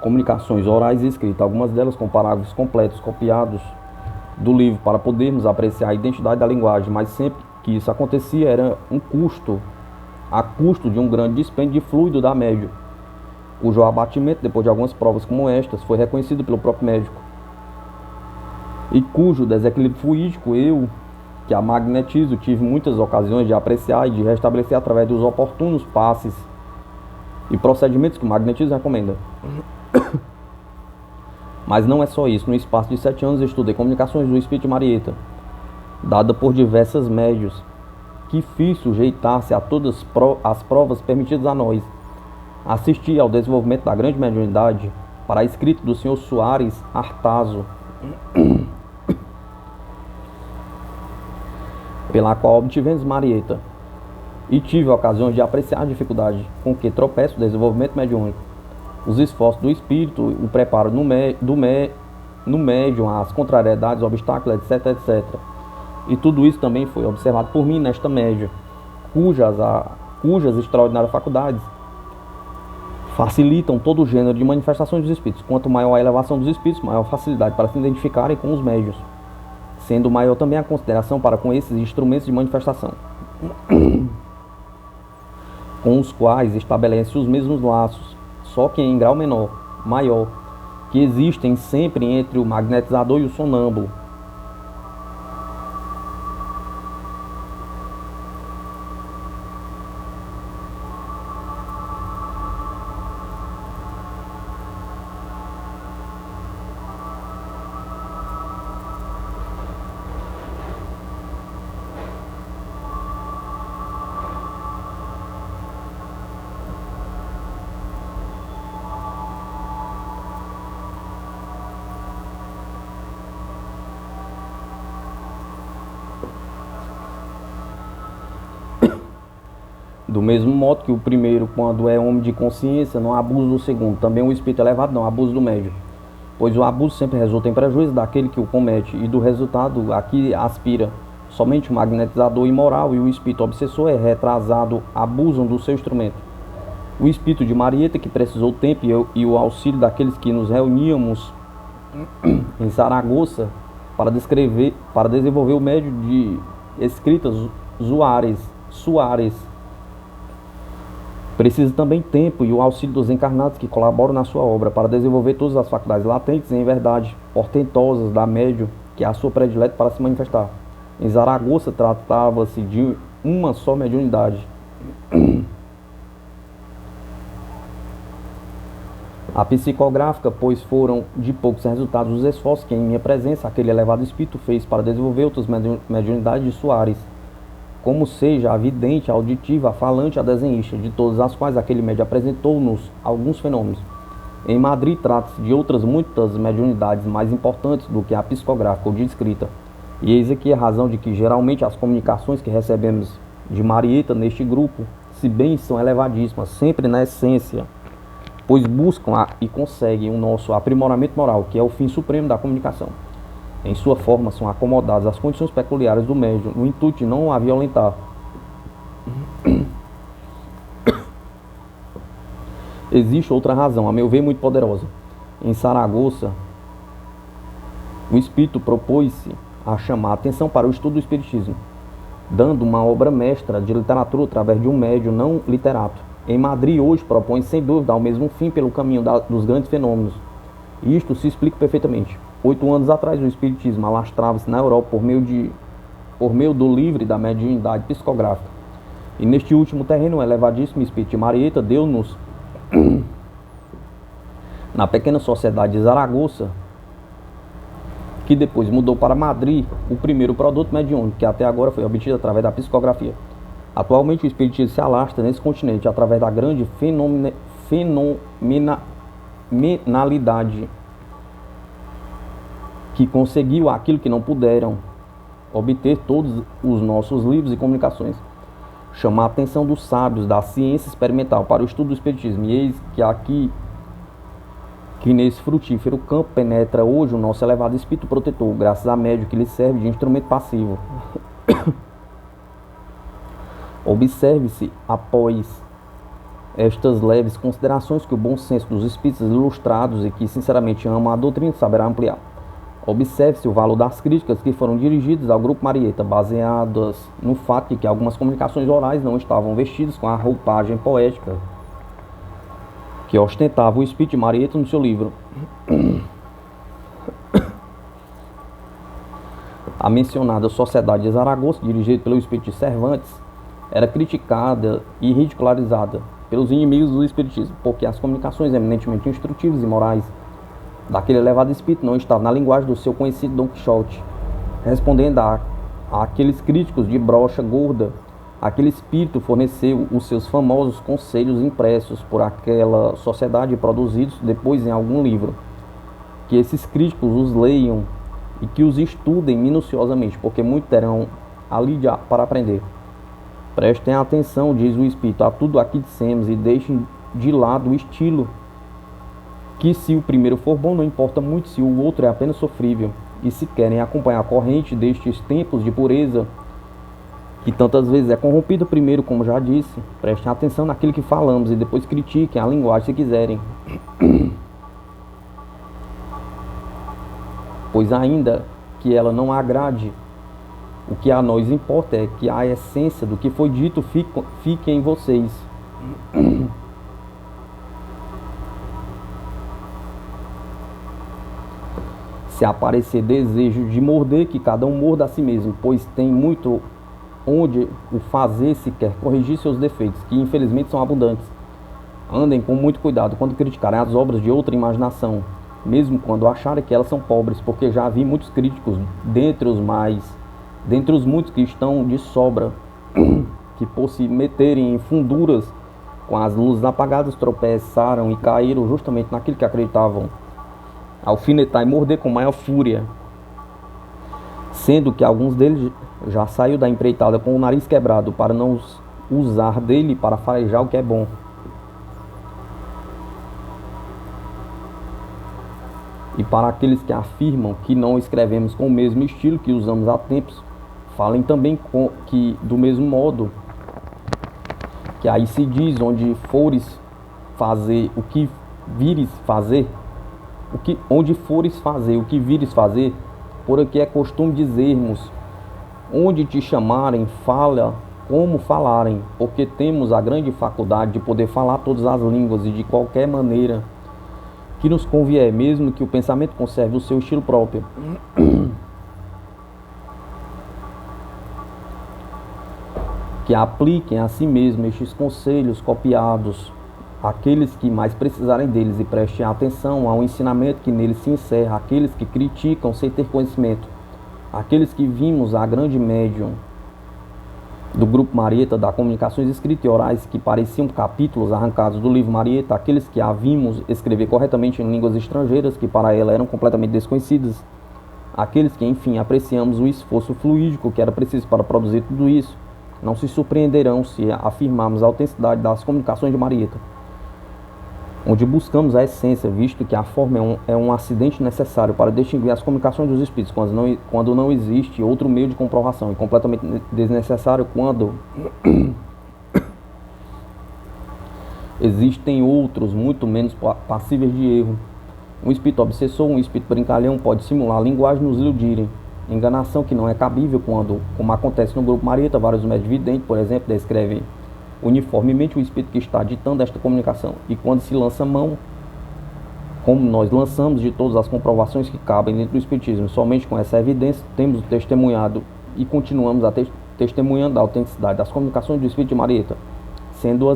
Speaker 1: comunicações orais e escritas, algumas delas com parágrafos completos copiados do livro para podermos apreciar a identidade da linguagem, mas sempre que isso acontecia era um custo a custo de um grande dispêndio de fluido da médium, cujo abatimento, depois de algumas provas como estas, foi reconhecido pelo próprio médico, e cujo desequilíbrio fluídico eu, que a magnetizo, tive muitas ocasiões de apreciar e de restabelecer através dos oportunos passes e procedimentos que o magnetismo recomenda. Mas não é só isso. No espaço de 7 anos estudei comunicações do espírito de Marieta, dada por diversas médios, que fiz sujeitar-se a todas as provas permitidas a nós. Assisti ao desenvolvimento da grande mediunidade para a escrita do Sr. Soares Artazo, pela qual obtivemos Marieta, e tive a ocasião de apreciar a dificuldade com que tropeça o desenvolvimento mediúnico, os esforços do espírito, o preparo no médium, as contrariedades, obstáculos, etc, etc. E tudo isso também foi observado por mim nesta média, cujas extraordinárias faculdades facilitam todo o gênero de manifestações dos espíritos. Quanto maior a elevação dos espíritos, maior a facilidade para se identificarem com os médiuns, sendo maior também a consideração para com esses instrumentos de manifestação, com os quais estabelece os mesmos laços, só que em grau maior, que existem sempre entre o magnetizador e o sonâmbulo. Do mesmo modo que o primeiro, quando é homem de consciência, não abusa do segundo. Também o espírito elevado não abusa do médium, pois o abuso sempre resulta em prejuízo daquele que o comete, e do resultado a que aspira. Somente o magnetizador imoral e o espírito obsessor retrasado abusam do seu instrumento. O espírito de Marieta, que precisou tempo e o auxílio daqueles que nos reuníamos em Saragoça para desenvolver o médio de escritas Soares, precisa também tempo e o auxílio dos encarnados que colaboram na sua obra para desenvolver todas as faculdades latentes e em verdade portentosas da médium, que é a sua predileta para se manifestar. Em Zaragoza tratava-se de uma só mediunidade. A psicográfica, pois foram de poucos resultados os esforços que em minha presença aquele elevado espírito fez para desenvolver outras mediunidades de Soares, como seja a vidente, a auditiva, a falante, a desenhista, de todas as quais aquele médium apresentou-nos alguns fenômenos. Em Madrid trata-se de outras muitas mediunidades mais importantes do que a psicográfica ou de escrita. E eis aqui a razão de que geralmente as comunicações que recebemos de Marieta neste grupo, se bem são elevadíssimas, sempre na essência, pois buscam e conseguem o nosso aprimoramento moral, que é o fim supremo da comunicação. Em sua forma, são acomodadas as condições peculiares do médium, no intuito de não a violentar. Existe outra razão, a meu ver, muito poderosa. Em Saragoça, o espírito propôs-se a chamar a atenção para o estudo do espiritismo, dando uma obra mestra de literatura através de um médium não literato. Em Madrid, hoje, propõe sem dúvida ao mesmo fim pelo caminho dos grandes fenômenos. E isto se explica perfeitamente. 8 anos atrás, o espiritismo alastrava-se na Europa por meio do livre da mediunidade psicográfica. E neste último terreno, o elevadíssimo espírito de Marieta deu-nos, na pequena sociedade de Zaragoza, que depois mudou para Madrid, o primeiro produto mediúnico, que até agora foi obtido através da psicografia. Atualmente, o espiritismo se alastra nesse continente através da grande fenomenalidade que conseguiu aquilo que não puderam obter todos os nossos livros e comunicações, chamar a atenção dos sábios da ciência experimental para o estudo do espiritismo. E eis que nesse frutífero campo penetra hoje o nosso elevado espírito protetor, graças a médium que lhe serve de instrumento passivo. Observe-se, após estas leves considerações, que o bom senso dos espíritos ilustrados e que sinceramente amam a doutrina saberá ampliar. Observe-se o valor das críticas que foram dirigidas ao Grupo Marieta, baseadas no fato de que algumas comunicações orais não estavam vestidas com a roupagem poética que ostentava o espírito de Marieta no seu livro. A mencionada Sociedade de Zaragoza, dirigida pelo espírito de Cervantes, era criticada e ridicularizada pelos inimigos do espiritismo, porque as comunicações eminentemente instrutivas e morais daquele elevado espírito não estavam na linguagem do seu conhecido Dom Quixote, respondendo àqueles críticos de brocha gorda. Aquele espírito forneceu os seus famosos conselhos impressos por aquela sociedade, produzidos depois em algum livro, que esses críticos os leiam e que os estudem minuciosamente, porque muito terão ali para aprender. Prestem atenção, diz o Espírito, a tudo aqui dissemos e deixem de lado o estilo, que se o primeiro for bom, não importa muito se o outro é apenas sofrível. E se querem acompanhar a corrente destes tempos de pureza, que tantas vezes é corrompido primeiro, como já disse, prestem atenção naquilo que falamos e depois critiquem a linguagem se quiserem. Pois ainda que ela não agrade, o que a nós importa é que a essência do que foi dito fique em vocês. Se aparecer desejo de morder, que cada um morda a si mesmo, pois tem muito onde o fazer se quer corrigir seus defeitos, que infelizmente são abundantes. Andem com muito cuidado quando criticarem as obras de outra imaginação, mesmo quando acharem que elas são pobres, porque já vi muitos críticos, dentre os muitos que estão de sobra, que por se meterem em funduras com as luzes apagadas, tropeçaram e caíram justamente naquilo que acreditavam, alfinetar e morder com maior fúria, sendo que alguns deles já saiu da empreitada com o nariz quebrado para não usar dele para farejar o que é bom. E para aqueles que afirmam que não escrevemos com o mesmo estilo que usamos há tempos, falem também que do mesmo modo, que aí se diz, onde fores fazer o que vires fazer, onde fores fazer o que vires fazer, por aqui é costume dizermos, onde te chamarem, fala como falarem, porque temos a grande faculdade de poder falar todas as línguas e de qualquer maneira que nos convier, mesmo que o pensamento conserve o seu estilo próprio. Que apliquem a si mesmo estes conselhos copiados àqueles que mais precisarem deles e prestem atenção ao ensinamento que neles se encerra, aqueles que criticam sem ter conhecimento, aqueles que vimos a grande médium do Grupo Marieta, da Comunicações Escritas e Orais, que pareciam capítulos arrancados do livro Marieta, aqueles que a vimos escrever corretamente em línguas estrangeiras, que para ela eram completamente desconhecidas, aqueles que, enfim, apreciamos o esforço fluídico que era preciso para produzir tudo isso, não se surpreenderão se afirmarmos a autenticidade das comunicações de Marieta, onde buscamos a essência, visto que a forma é um acidente necessário para distinguir as comunicações dos espíritos, quando não existe outro meio de comprovação, e completamente desnecessário quando existem outros muito menos passíveis de erro. Um espírito obsessor, um espírito brincalhão pode simular a linguagem e nos iludirem. Enganação que não é cabível quando, como acontece no Grupo Marieta, vários médios videntes, por exemplo, descrevem uniformemente o espírito que está ditando esta comunicação, e quando se lança mão, como nós lançamos de todas as comprovações que cabem dentro do espiritismo, somente com essa evidência temos testemunhado e continuamos testemunhando a autenticidade das comunicações do espírito de Marieta. Sendo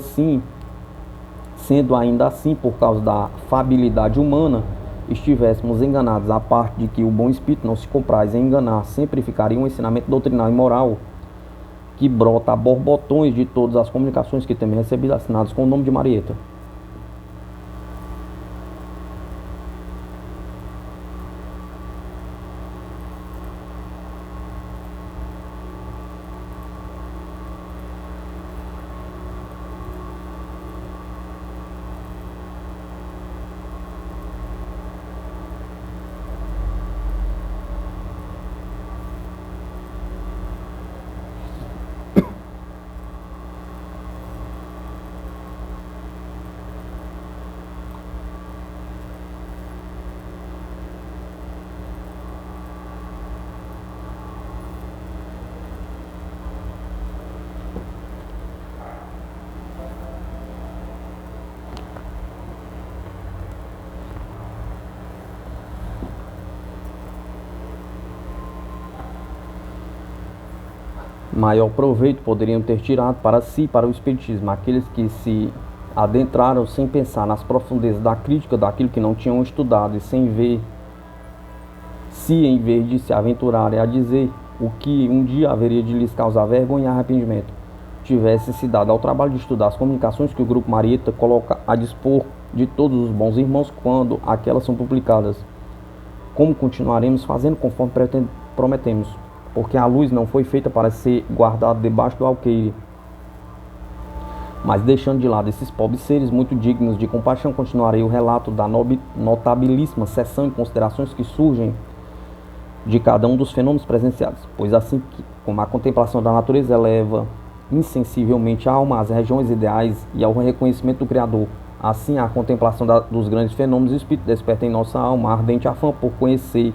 Speaker 1: ainda assim, por causa da fabilidade humana, estivéssemos enganados, a parte de que o bom espírito não se compraz em enganar, sempre ficaria um ensinamento doutrinal e moral que brota a borbotões de todas as comunicações que temos recebido assinadas com o nome de Marieta. maior proveito poderiam ter tirado para si e para o espiritismo aqueles que se adentraram sem pensar nas profundezas da crítica daquilo que não tinham estudado e sem ver se, em vez de se aventurarem a dizer o que um dia haveria de lhes causar vergonha e arrependimento, tivessem se dado ao trabalho de estudar as comunicações que o Grupo Marieta coloca a dispor de todos os bons irmãos quando aquelas são publicadas. Como continuaremos fazendo conforme prometemos, porque a luz não foi feita para ser guardada debaixo do alqueire. Mas deixando de lado esses pobres seres muito dignos de compaixão, continuarei o relato da notabilíssima seção e considerações que surgem de cada um dos fenômenos presenciados, pois assim como a contemplação da natureza eleva insensivelmente a alma às regiões ideais e ao reconhecimento do Criador, assim a contemplação dos grandes fenômenos, o Espírito desperta em nossa alma a ardente afã por conhecer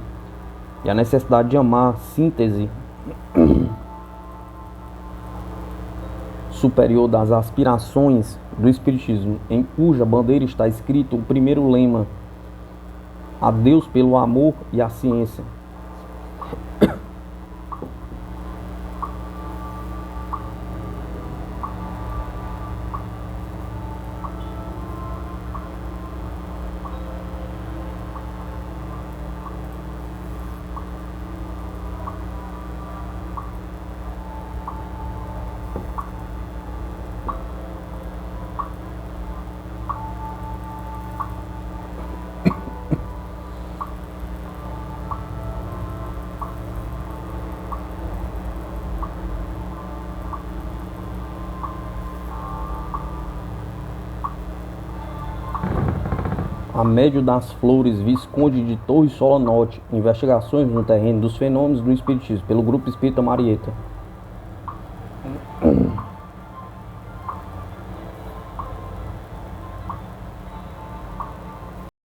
Speaker 1: e a necessidade de amar, síntese superior das aspirações do Espiritismo, em cuja bandeira está escrito o primeiro lema: a Deus pelo amor e a ciência. A médio das flores, Visconde de Torres Solanote, investigações no terreno dos fenômenos do Espiritismo, pelo Grupo Espírita Marieta.